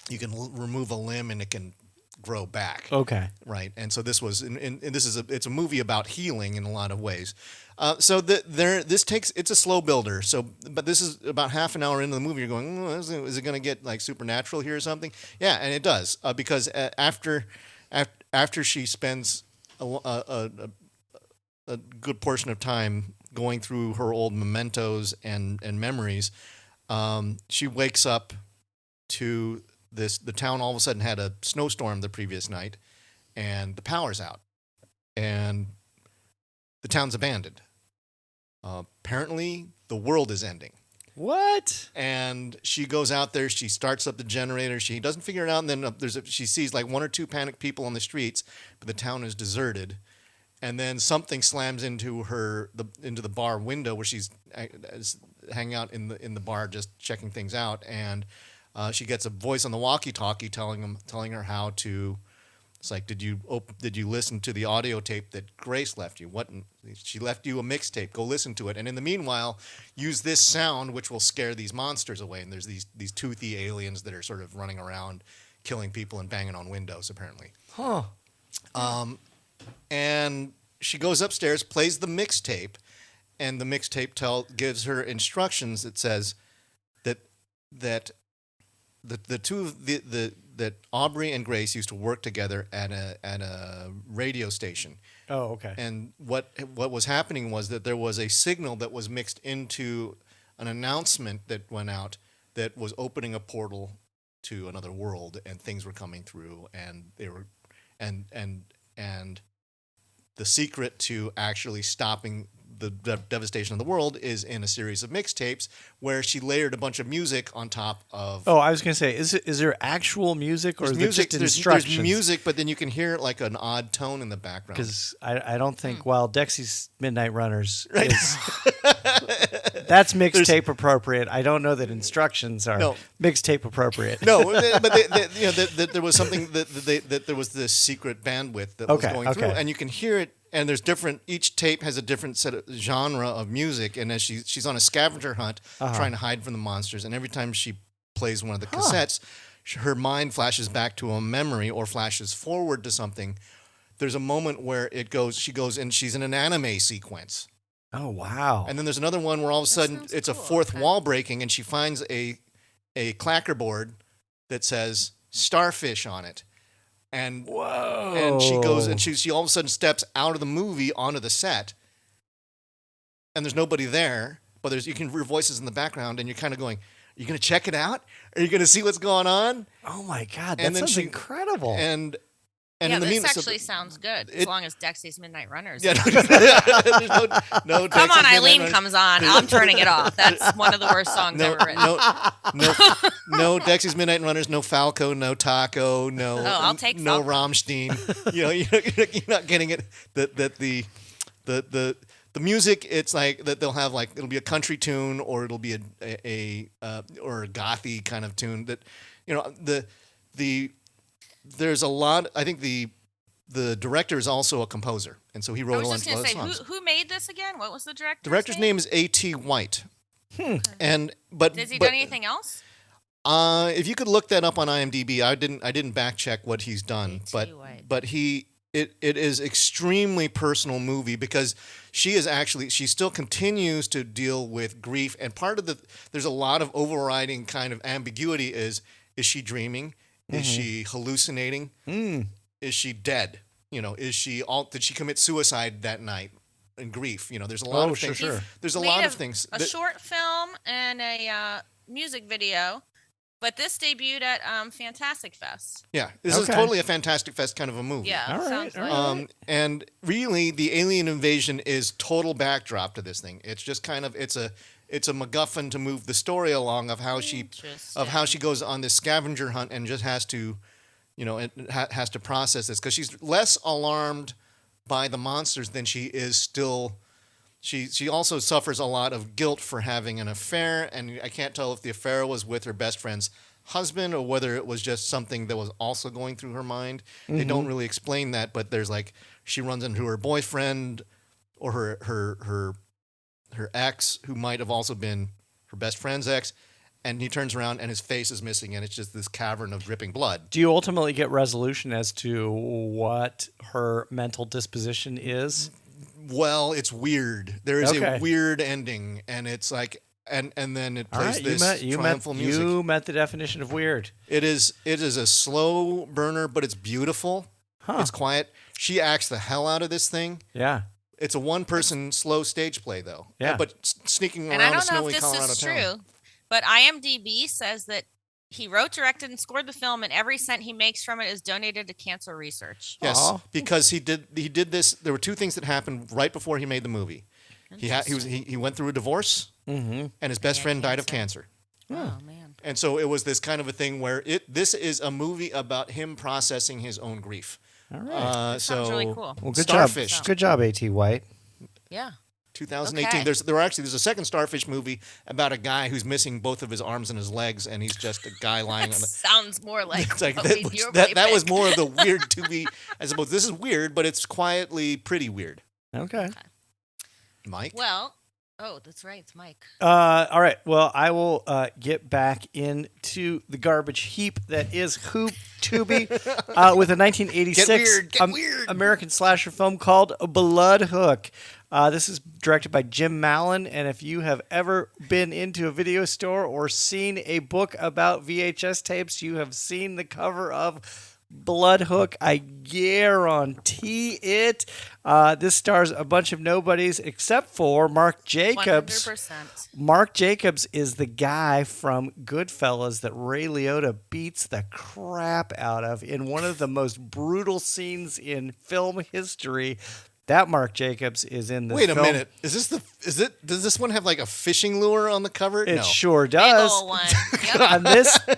you can remove a limb and it can grow back.
Okay.
Right. And so this was, it's a movie about healing in a lot of ways. It's a slow builder. But this is about half an hour into the movie. You're going, is it going to get like supernatural here or something? Yeah, and it does because after she spends a good portion of time going through her old mementos and memories, she wakes up to the town all of a sudden had a snowstorm the previous night, and the power's out, and the town's abandoned. Apparently, the world is ending.
What?
And she goes out there. She starts up the generator. She doesn't figure it out. And then she sees like 1 or 2 panicked people on the streets, but the town is deserted. And then something slams into the bar window where she's hanging out in the bar, just checking things out, and she gets a voice on the walkie-talkie telling her how to. It's like, did you listen to the audio tape that Grace left you? She left you a mixtape. Go listen to it. And in the meanwhile, use this sound, which will scare these monsters away. And there's these toothy aliens that are sort of running around, killing people and banging on windows, apparently.
Huh.
And she goes upstairs, plays the mixtape, and the mixtape gives her instructions that says that that Aubrey and Grace used to work together at a radio station.
Oh, okay.
And what was happening was that there was a signal that was mixed into an announcement that went out that was opening a portal to another world, and things were coming through, and they were and the secret to actually stopping devastation of the world is in a series of mixtapes where she layered a bunch of music on top of.
Oh, I was going to say, is there actual music or is it just instructions?
There's music, but then you can hear like an odd tone in the background.
Because I don't think while Dexy's Midnight Runners is that's mixtape appropriate. I don't know that instructions are mixtape appropriate.
No, but there was something that there was this secret bandwidth that was going through, and you can hear it. And there's different. Each tape has a different set of genre of music, and as she's on a scavenger hunt, trying to hide from the monsters. And every time she plays one of the cassettes, her mind flashes back to a memory or flashes forward to something. There's a moment where she goes and she's in an anime sequence.
Oh wow!
And then there's another one where all of a sudden it's a fourth wall breaking, and she finds a clackerboard that says starfish on it. And
whoa!
And she goes and she all of a sudden steps out of the movie onto the set, and there's nobody there, but you can hear voices in the background, and you're kind of going, "Are you going to check it out? Are you going to see what's going on?"
Oh my god, that sounds incredible!
And
in the this actually sounds good as long as Dexy's Midnight Runners.
Yeah, no.
Come on, Eileen comes on. I'm turning it off. That's one of the worst songs ever written.
No, Dexy's Midnight Runners. No Falco. No Taco. No.
Oh, I'll take
no
Falco.
Rammstein. You're not getting it. That the music. It's like that they'll have it'll be a country tune or it'll be a gothy kind of tune. That there's a lot. I think the director is also a composer, and so he wrote a lot of songs. I was just going to say,
who made this again? What was the director's
director's name? Is A.T. White. And
has he done anything else?
If you could look that up on IMDb, I didn't back check what he's done, but it is extremely personal movie because she still continues to deal with grief, and part of there's a lot of overriding kind of ambiguity is she dreaming? Is she hallucinating? Is she dead? Did she commit suicide that night in grief? There's a lot of things.
Sure.
There's a lot of things.
A short film and a music video, but this debuted at Fantastic Fest.
Yeah, this is totally a Fantastic Fest kind of a movie.
Yeah,
all right.
And really, the alien invasion is total backdrop to this thing. It's just kind of it's a MacGuffin to move the story along of how she goes on this scavenger hunt and just has to, has to process this because she's less alarmed by the monsters than she is still. She also suffers a lot of guilt for having an affair, and I can't tell if the affair was with her best friend's husband or whether it was just something that was also going through her mind. They don't really explain that, but there's she runs into her boyfriend or her ex, who might have also been her best friend's ex, and he turns around and his face is missing, and it's just this cavern of dripping blood.
Do you ultimately get resolution as to what her mental disposition is?
Well, it's weird. There is a weird ending, and it's and then it plays triumphal music.
You met the definition of weird.
It is a slow burner, but it's beautiful. It's quiet. She acts the hell out of this thing.
Yeah.
It's a one-person slow stage play, though.
Yeah.
But sneaking around
and I don't
a snowy
know if
Colorado
this is
town.
true, but IMDb says that he wrote, directed, and scored the film, and every cent he makes from it is donated to cancer research.
Yes, because he did this. There were two things that happened right before he made the movie. He went through a divorce, and his best friend died of cancer.
Oh man!
And so it was this kind of a thing where this is a movie about him processing his own grief.
All right,
sounds really cool.
Well, good
Starfish.
Good job, A.T. White.
Yeah.
2018.
Okay.
There's a second Starfish movie about a guy who's missing both of his arms and his legs, and he's just a guy lying on the.
Sounds more like
that was more of the weird Tubi. I suppose this is weird, but it's quietly pretty weird.
Okay.
Mike.
Well, that's right. It's Mike.
All right. Well, I will get back into the garbage heap that is Tubi with a 1986 American slasher film called Blood Hook. This is directed by Jim Mallon, and if you have ever been into a video store or seen a book about VHS tapes, you have seen the cover of Blood Hook. I guarantee it. This stars a bunch of nobodies except for Mark Jacobs.
100%.
Mark Jacobs is the guy from Goodfellas that Ray Liotta beats the crap out of in one of the most brutal scenes in film history. That Mark Jacobs is in this
Wait a
film.
minute. Does this one have like a fishing lure on the cover?
It
No.
sure does.
Big ol' one. Yep.
And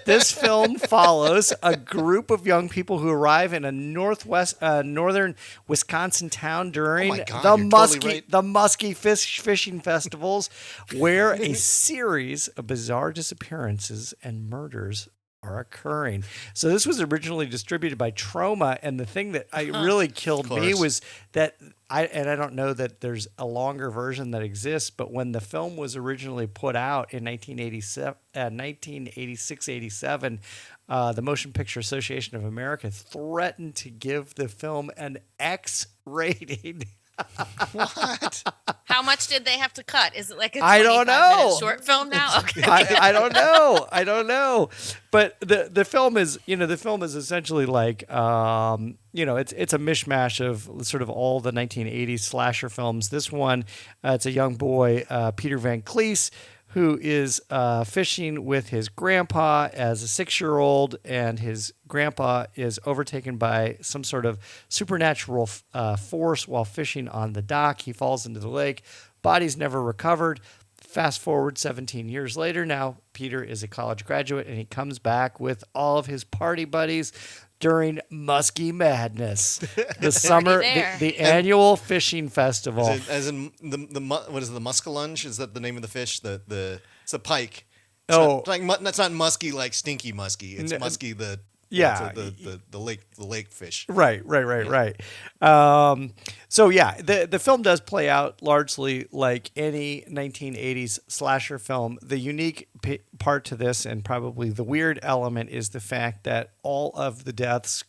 this film follows a group of young people who arrive in a northern Wisconsin town during
Oh my God, you're totally right.
the Muskie fishing festivals, where a series of bizarre disappearances and murders are occurring. So this was originally distributed by Troma, and the thing that really killed me was that I don't know that there's a longer version that exists, but when the film was originally put out in 1986-87, the Motion Picture Association of America threatened to give the film an X rating.
What?
How much did they have to cut? Is it like a 25-minute short film now? Okay.
I don't know. But the film is essentially like it's a mishmash of sort of all the 1980s slasher films. This one, it's a young boy, Peter Van Cleese, who is fishing with his grandpa as a 6-year-old, and his grandpa is overtaken by some sort of supernatural force while fishing on the dock. He falls into the lake. Body's never recovered. Fast forward 17 years later, now Peter is a college graduate, and he comes back with all of his party buddies during Muskie Madness, the summer, the annual fishing festival.
As in what is it, the muskellunge? Is that the name of the fish? It's a pike. That's not musky like stinky musky. It's musky the lake fish.
Right. So yeah, the film does play out largely like any 1980s slasher film. The unique part to this, and probably the weird element, is the fact that all of the deaths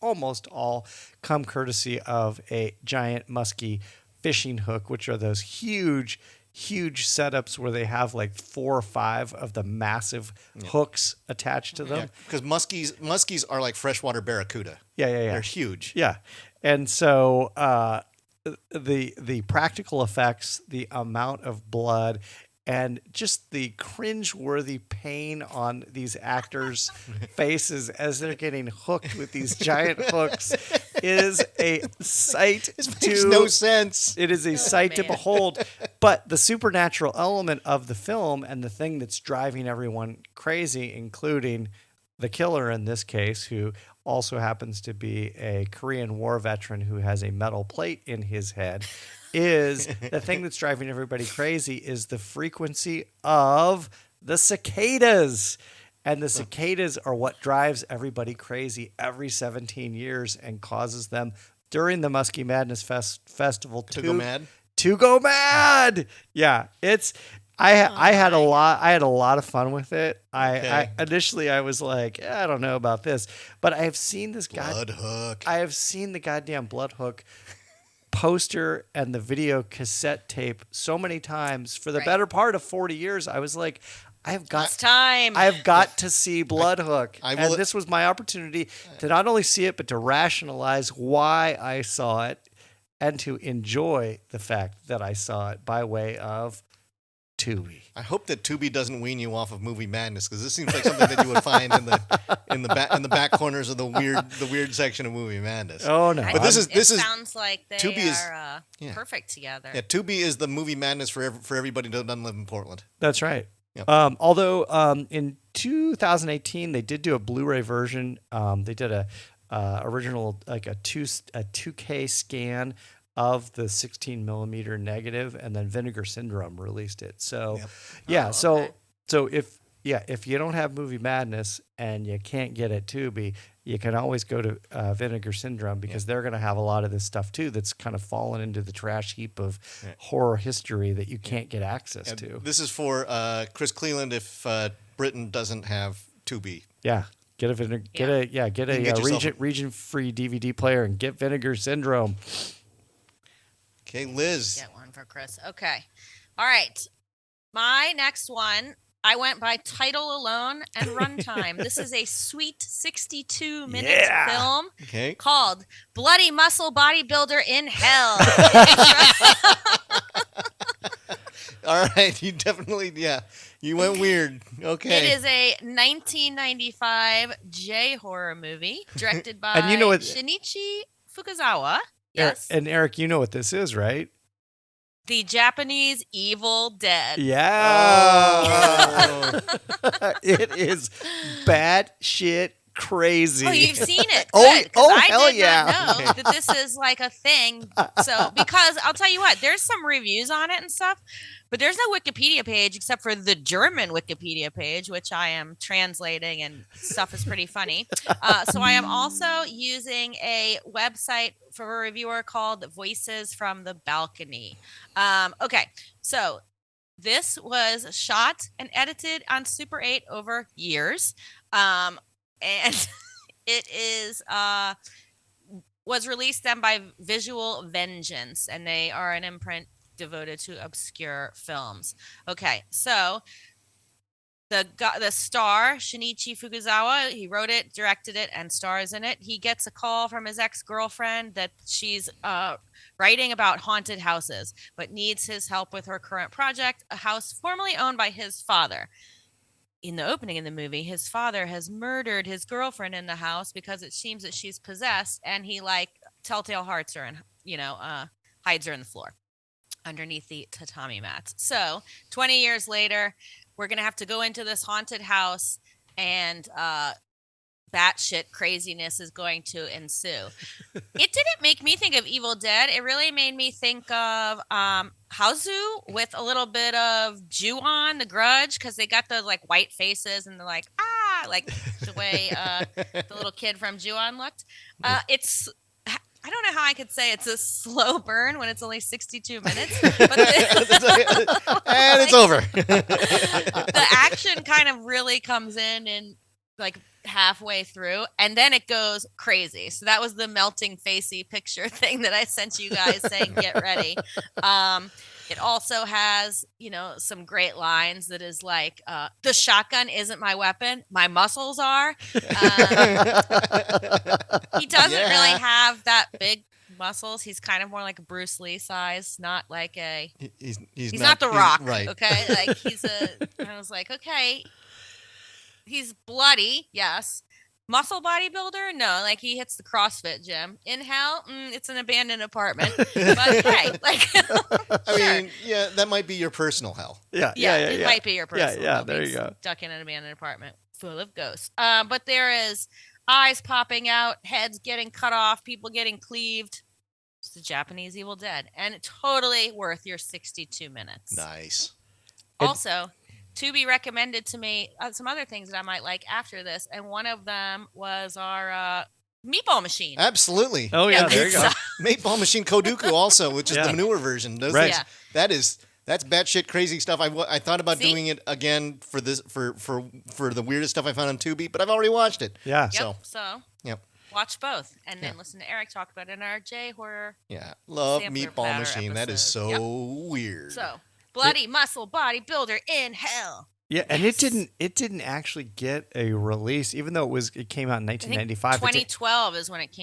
almost all come courtesy of a giant musky fishing hook, which are those huge setups where they have like 4 or 5 of the massive hooks attached to them.
Yeah, because muskies are like freshwater barracuda.
Yeah.
They're huge.
Yeah, and so the practical effects, the amount of blood, and just the cringe-worthy pain on these actors' faces as they're getting hooked with these giant hooks is a sight.
It makes no sense.
It is a sight to behold. But the supernatural element of the film, and the thing that's driving everyone crazy, including the killer in this case, who also happens to be a Korean War veteran who has a metal plate in his head, is the thing that's driving everybody crazy is the frequency of the cicadas. And the cicadas are what drives everybody crazy every 17 years and causes them during the Muskie Madness Festival
to go mad.
To go mad. Yeah, I had a lot of fun with it. I initially I was like, I don't know about this, but I have seen this
Bloodhook.
I have seen the goddamn Bloodhook poster and the video cassette tape so many times for the better part of 40 years. I was like, I've got to see Bloodhook. And this was my opportunity to not only see it, but to rationalize why I saw it and to enjoy the fact that I saw it by way of Tubi.
I hope that Tubi doesn't wean you off of movie madness, because this seems like something that you would find in the back corners of the weird section of movie madness.
Oh no!
But
this sounds like they are perfect together.
Yeah, Tubi is the movie madness for everybody that doesn't live in Portland.
That's right.
Yep.
Although in 2018 they did do a Blu-ray version. They did a original, like a 2K scan of the 16 millimeter negative, and then Vinegar Syndrome released it. So, so if you don't have Movie Madness and you can't get it Tubi, you can always go to Vinegar Syndrome, because they're going to have a lot of this stuff too that's kind of fallen into the trash heap of horror history that you can't get access to.
This is for Chris Cleland if Britain doesn't have Tubi.
Yeah. Get a region-free DVD player and get Vinegar Syndrome.
Okay, Liz.
Get one for Chris. Okay. All right. My next one, I went by title alone and runtime. This is a sweet 62-minute film called Bloody Muscle Bodybuilder in Hell.
All right. You definitely, you went weird. Okay.
It is a 1995 J-horror movie directed by Shinichi Fukuzawa. Yes.
And Eric, you know what this is, right?
The Japanese Evil Dead.
Yeah. It is bad shit crazy.
Oh, you've seen it.
Good,
I
hell
did
yeah.
not know that this is like a thing. So, because I'll tell you what, there's some reviews on it and stuff, but there's no Wikipedia page except for the German Wikipedia page, which I am translating, and stuff is pretty funny. So I am also using a website for a reviewer called Voices from the Balcony. Okay, so this was shot and edited on Super 8 over years. And it is was released then by Visual Vengeance, and they are an imprint devoted to obscure films. Okay, so the star Shinichi Fukuzawa, he wrote it, directed it, and stars in it. He gets a call from his ex-girlfriend that she's writing about haunted houses, but needs his help with her current project, a house formerly owned by his father. In the opening of the movie, his father has murdered his girlfriend in the house because it seems that she's possessed, and he telltale hearts her and hides her in the floor underneath the tatami mats. So 20 years later, we're gonna have to go into this haunted house, and batshit craziness is going to ensue. It didn't make me think of Evil Dead. It really made me think of Hazu with a little bit of Ju-on, The Grudge, because they got the white faces and they're like the way the little kid from Ju-on looked. It's I don't know how I could say it's a slow burn when it's only 62 minutes. But
and it's over.
The action kind of really comes in halfway through, and then it goes crazy. So that was the melting facey picture thing that I sent you guys saying get ready. It also has some great lines that is like the shotgun isn't my weapon, my muscles are. He doesn't really have that big muscles. He's kind of more like a Bruce Lee size, not like a he's not the Rock,
right?
Okay, like I was like, okay, he's bloody, yes. Muscle bodybuilder? No, like he hits the CrossFit gym. In hell, it's an abandoned apartment. But hey,
I mean, yeah, that might be your personal hell.
Yeah, it might be your personal hell.
There you go.
Stuck in an abandoned apartment full of ghosts. But there is eyes popping out, heads getting cut off, people getting cleaved. It's the Japanese Evil Dead, and totally worth your 62 minutes.
Nice.
Also, Tubi recommended to me some other things that I might like after this, and one of them was our Meatball Machine.
Absolutely.
Oh yeah, there you go.
Meatball Machine Koduku also, which is the newer version.
Right.
That's batshit crazy stuff. I thought about doing it again for this for the weirdest stuff I found on Tubi, but I've already watched it.
Yeah.
So watch both, and then listen to Eric talk about it in our J horror.
Yeah, love Meatball Machine. Episode. That is so weird.
So. Bloody muscle bodybuilder in hell.
Yeah, and it didn't actually get a release, even though it came out in 1995.
2012 is when it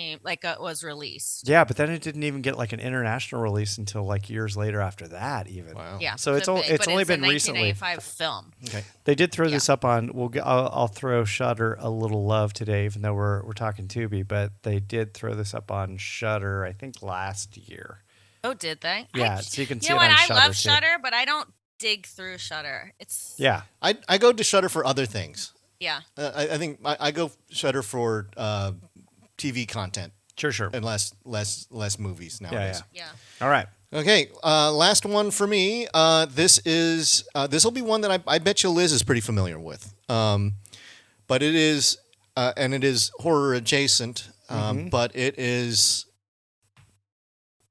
was released.
Yeah, but then it didn't even get an international release until years later after that, even.
Wow.
Yeah.
So it's only been recently.
1985 film.
Okay. They did throw this up on. I'll throw Shudder a little love today, even though we're talking Tubi, but they did throw this up on Shudder, I think last year.
Oh, did they?
Yeah, so you can see it on
I
Shudder
love
too.
Shudder, but I don't dig through Shudder.
I go to Shudder for other things.
Yeah.
I think I go Shudder for TV content.
Sure.
And less movies nowadays.
Yeah.
All right.
Okay, last one for me. This will be one that I bet you Liz is pretty familiar with. But it is and it is horror adjacent. But it is.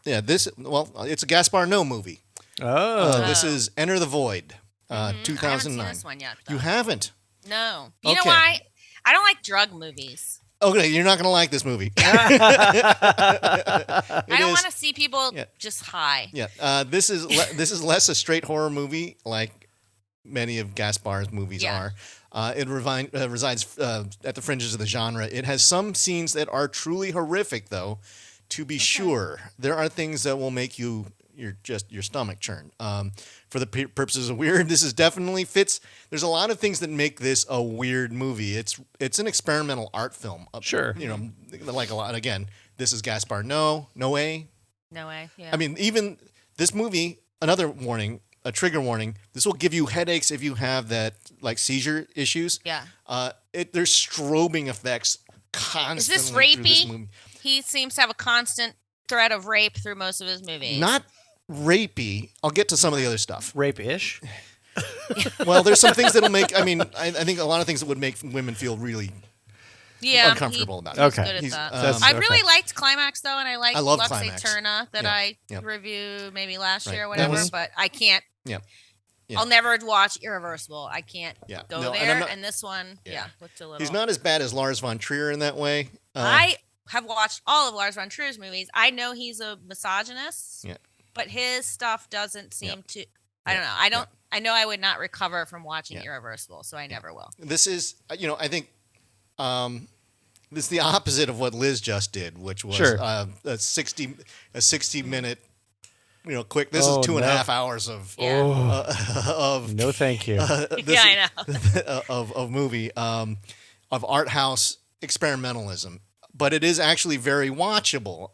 Yeah, it's a Gaspar Noé movie. This is Enter the Void, 2009.
I haven't seen this one yet, though.
You haven't?
No. You know why? I don't like drug movies.
Okay, you're not going to like this movie.
I don't want to see people just high.
Yeah, this is less a straight horror movie like many of Gaspar's movies are. It resides at the fringes of the genre. It has some scenes that are truly horrific, though. To be sure, there are things that will make your stomach churn. For the purposes of weird, this is definitely fits. There's a lot of things that make this a weird movie. It's an experimental art film.
Sure.
Like a lot again. This is Gaspar Noé.
No way. Yeah.
I mean, even this movie, another warning, a trigger warning. This will give you headaches if you have that like seizure issues.
Yeah.
There's strobing effects constantly.
Is this
through this
rapey?
movie.
He seems to have a constant threat of rape through most of his movies.
Not rapey. I'll get to some of the other stuff.
Rape-ish.
Well, there's some things that'll make. I mean, I think a lot of things that would make women feel really uncomfortable about it.
Okay.
I really liked Climax though, and I love Lux
Climax.
Eterna that I reviewed maybe last year or
Right.
whatever, but I can't.
Yeah.
I'll never watch Irreversible. I can't go
No,
there. And this one, looked a little.
He's not as bad as Lars von Trier in that way.
I have watched all of Lars von Trier's movies. I know he's a misogynist, but his stuff doesn't seem to. I don't know. I know I would not recover from watching Irreversible, so I never will.
This is, I think, this is the opposite of what Liz just did, which was a 60-minute, quick. This is 2.5 hours of
no, thank you.
I know
of movie of art house experimentalism, but it is actually very watchable.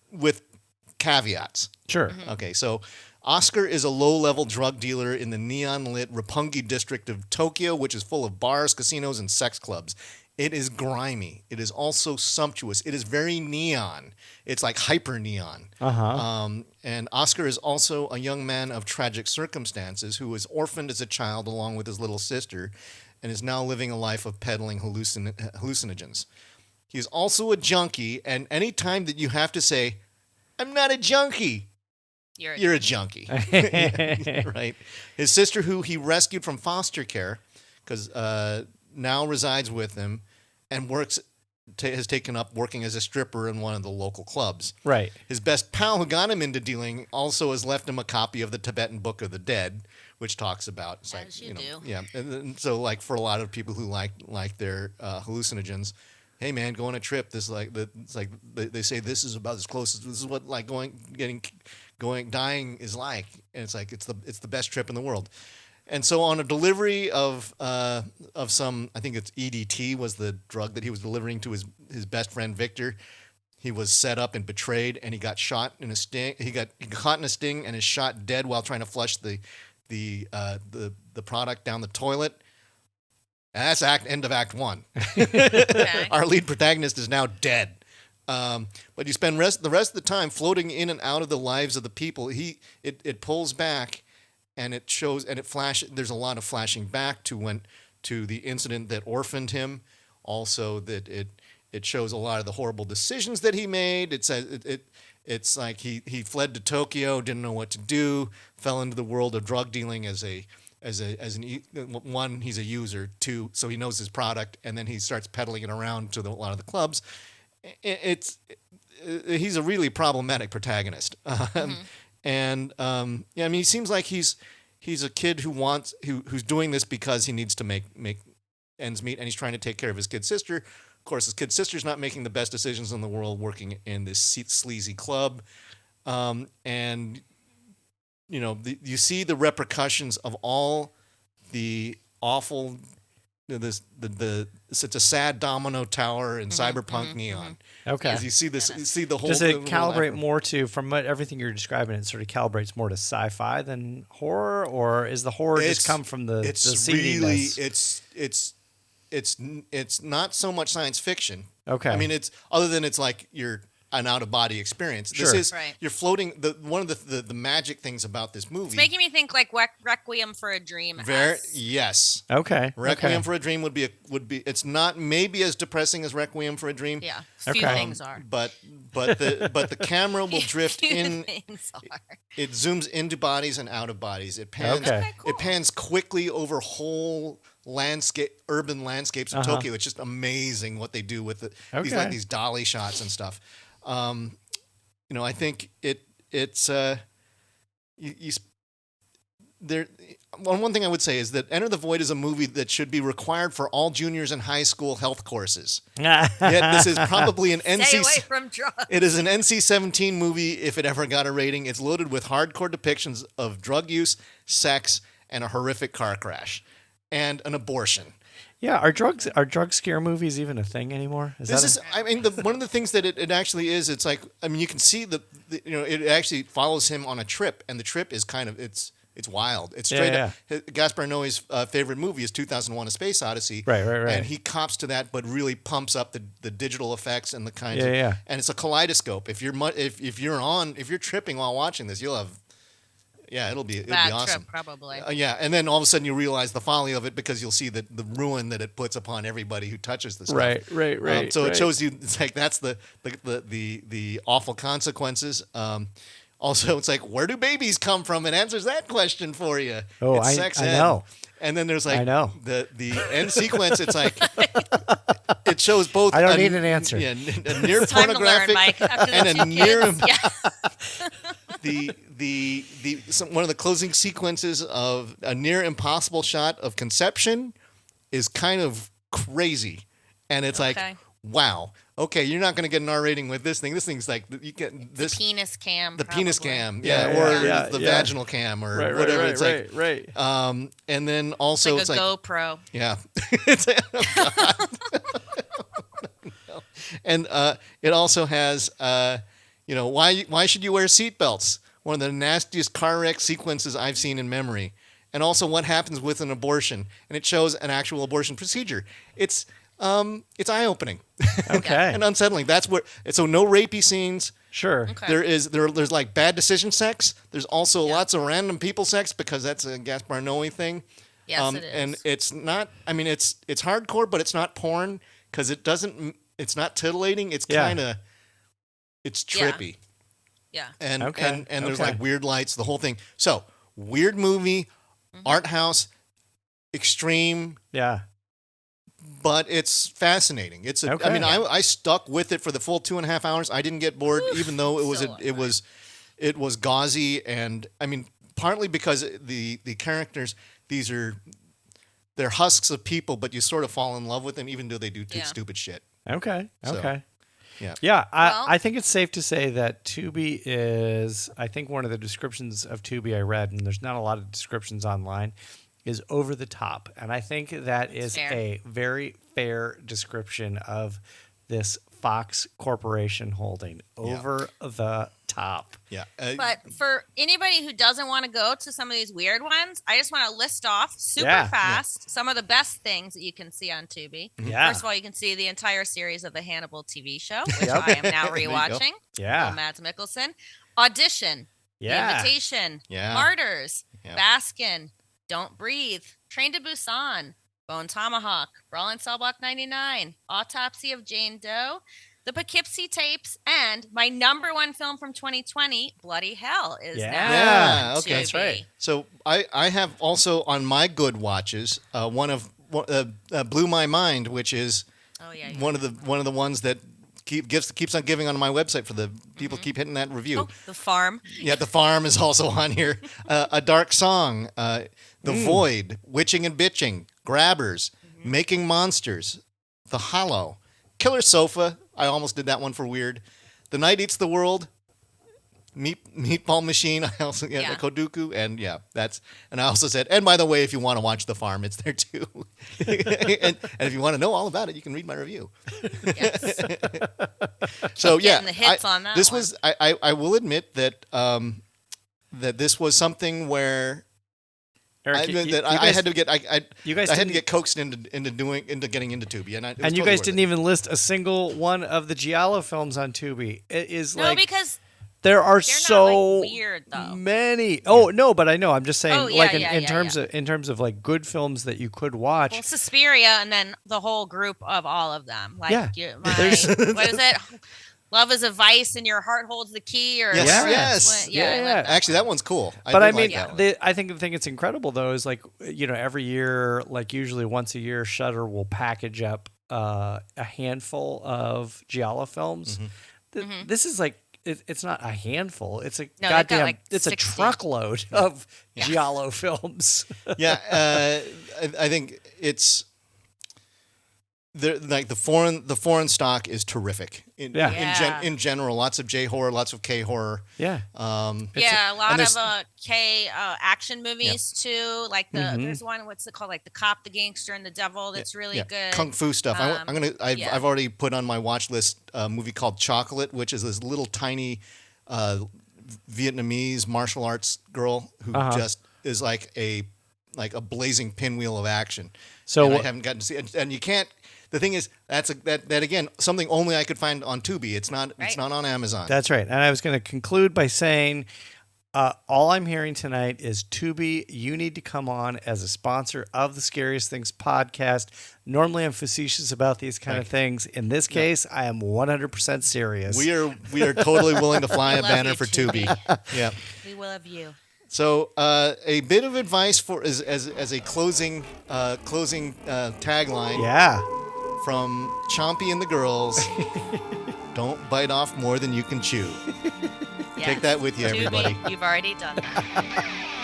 With caveats.
Sure.
Mm-hmm.
Okay, so. Oscar is a low-level drug dealer in the neon-lit Roppongi district of Tokyo, which is full of bars, casinos, and sex clubs. It is grimy. It is also sumptuous. It is very neon. It's like hyper-neon. And Oscar is also a young man of tragic circumstances who was orphaned as a child along with his little sister and is now living a life of peddling hallucinogens. He is also a junkie, and any time that you have to say, I'm not a junkie, you're a junkie. Right? His sister, who he rescued from foster care, because now resides with him and has taken up working as a stripper in one of the local clubs.
Right.
His best pal, who got him into dealing, also has left him a copy of the Tibetan Book of the Dead, which talks about
do.
Yeah. And so, like for a lot of people who like their hallucinogens. Hey man, go on a trip. It's like they say this is about as close as this is what like dying is like, and it's like it's the best trip in the world. And so on a delivery of some, I think it's EDT was the drug that he was delivering to his best friend Victor. He was set up and betrayed, and he got shot in a sting. He got caught in a sting and is shot dead while trying to flush the product down the toilet. And that's end of Act 1.
Okay.
Our lead protagonist is now dead. But you spend the rest of the time floating in and out of the lives of the people. It pulls back, and it shows, and it flashes. There's a lot of flashing back to the incident that orphaned him. Also, that it shows a lot of the horrible decisions that he made. It says it's like he fled to Tokyo, didn't know what to do, fell into the world of drug dealing as one, he's a user. Two, so he knows his product, and then he starts peddling it around to a lot of the clubs. He's a really problematic protagonist, and I mean, he seems like he's a kid who's doing this because he needs to make ends meet, and he's trying to take care of his kid sister. Of course, his kid sister's not making the best decisions in the world, working in this sleazy club, and you see the repercussions of all the awful. It's a sad domino tower in cyberpunk neon.
Okay.
As you see this, you see the whole.
Does it calibrate more to, from everything you're describing? It sort of calibrates more to sci-fi than horror, or is the horror just come from the?
It's really it's not so much science fiction.
Okay.
I mean, it's other than it's like you're an out-of-body experience.
Sure.
This is you're floating. One of the magic things about this movie.
It's making me think like Requiem for a Dream.
Yes.
Okay.
Requiem for a Dream would be. It's not maybe as depressing as Requiem for a Dream.
Yeah. Few things are.
But the camera will drift in.
Things are.
It zooms into bodies and out of bodies. It pans.
Okay.
Cool.
It pans quickly over whole urban landscapes of Tokyo. It's just amazing what they do with these dolly shots and stuff. I think it's one thing I would say is that Enter the Void is a movie that should be required for all juniors and high school health courses. Yet this is probably an
Stay away from drugs.
It is an NC-17 movie if it ever got a rating. It's loaded with hardcore depictions of drug use, sex, and a horrific car crash, and an abortion.
Yeah, are drug scare movies even a thing anymore?
I mean, one of the things that it actually is, it's like, I mean, you can see it actually follows him on a trip, and the trip is kind of it's wild. It's straight up. Gaspar Noé's favorite movie is 2001: A Space Odyssey.
Right.
And he cops to that, but really pumps up the digital effects and the kinds of.
Yeah.
And it's a kaleidoscope. If you're tripping while watching this, you'll have. Yeah, it'll be awesome.
Trip, probably.
And then all of a sudden you realize the folly of it because you'll see the ruin that it puts upon everybody who touches the stuff.
Right.
So it shows you, it's like that's the awful consequences. Also, it's like, where do babies come from? It answers that question for you.
Oh,
it's sex
I
ed.
know.
And then there's like the end sequence. It's like it shows both.
I don't need an answer.
Yeah, a near pornographic and a near. One of the closing sequences of a near impossible shot of conception is kind of crazy, and it's like, wow, okay, you're not going to get an R rating with this thing. This thing's like you get this
penis cam,
penis cam, or the vaginal cam, or whatever. It's like, and then also
it's like a GoPro.
Yeah, and it also has, why should you wear seatbelts? One of the nastiest car wreck sequences I've seen in memory. And also what happens with an abortion. And it shows an actual abortion procedure. It's eye-opening.
Okay.
And unsettling. So no rapey scenes.
Sure.
Okay. There's like bad decision sex. There's also lots of random people sex because that's a Gaspar Noé thing.
Yes, it is.
And it's not, I mean, it's hardcore, but it's not porn because it's not titillating. It's kind of, it's trippy.
Yeah.
And there's like weird lights, the whole thing. So weird movie, art house, extreme.
Yeah.
But it's fascinating. I mean, I stuck with it for the full 2.5 hours. I didn't get bored, even though it was gauzy, and I mean, partly because the characters, they're husks of people, but you sort of fall in love with them, even though they do stupid shit.
Okay.
Yeah.
Yeah, I think it's safe to say that Tubi is, I think one of the descriptions of Tubi I read, and there's not a lot of descriptions online, is over the top. And I think that is a very fair description of this Fox Corporation holding. Over the top.
Yeah.
But for anybody who doesn't want to go to some of these weird ones, I just want to list off super fast some of the best things that you can see on Tubi.
Yeah.
First of all, you can see the entire series of the Hannibal TV show, which I am now rewatching.
Yeah.
Mads Mikkelsen. Audition.
Yeah.
The Invitation.
Yeah.
Martyrs. Yeah. Baskin. Don't Breathe. Train to Busan. Bone Tomahawk. Brawl in Cell Block 99. Autopsy of Jane Doe. The Poughkeepsie Tapes, and my number one film from 2020, Bloody Hell, is now on Tubi.
That's right.
So I have also on my good watches one of Blew My Mind, which is one of the ones that keeps on giving on my website for the people keep hitting that review.
Oh, The Farm.
Yeah, The Farm is also on here. A Dark Song, The Void, Witching and Bitching, Grabbers, Making Monsters, The Hollow, Killer Sofa. I almost did that one for weird. The Night Eats the World, Meatball Machine. I also Koduku, and and I also said, and by the way, if you want to watch The Farm, it's there too. and if you want to know all about it, you can read my review.
Yes.
So
the hits on that.
This was I will admit that that this was something where. Eric, I had to get coaxed into getting into Tubi, and
you totally guys didn't even list a single one of the giallo films on Tubi. It is
because
there are so
weird, though.
many. Oh no, but I know. I'm just saying, in terms of like good films that you could watch.
Well, Suspiria, and then the whole group of all of them. Like, what is it? Love is a vice, and your heart holds the key. Or
yes. Actually, that one's cool. I
think the thing that's incredible though is like every year, like usually once a year, Shudder will package up a handful of giallo films. This is like it's not a handful; it's a goddamn it's 60. A truckload of giallo films.
I think it's. like the foreign stock is terrific. In general, lots of J horror, lots of K horror.
Yeah.
A lot of K action movies too. Like there's one, what's it called? Like The Cop, the Gangster, and the Devil. That's really good.
Kung fu stuff. I've already put on my watch list a movie called Chocolate, which is this little tiny Vietnamese martial arts girl who just is like a blazing pinwheel of action. So I haven't gotten to see it, and you can't. The thing is, that again, something only I could find on Tubi. It's not on Amazon.
That's right. And I was going to conclude by saying, all I'm hearing tonight is Tubi, you need to come on as a sponsor of the Scariest Things podcast. Normally I'm facetious about these kind of things. In this case, I am 100% serious.
We are totally willing to fly a banner for Tubi. Yeah.
We will have you.
So a bit of advice as a closing tagline.
Yeah.
From Chompy and the girls, don't bite off more than you can chew.
Yes.
Take that with you, everybody.
You've already done that.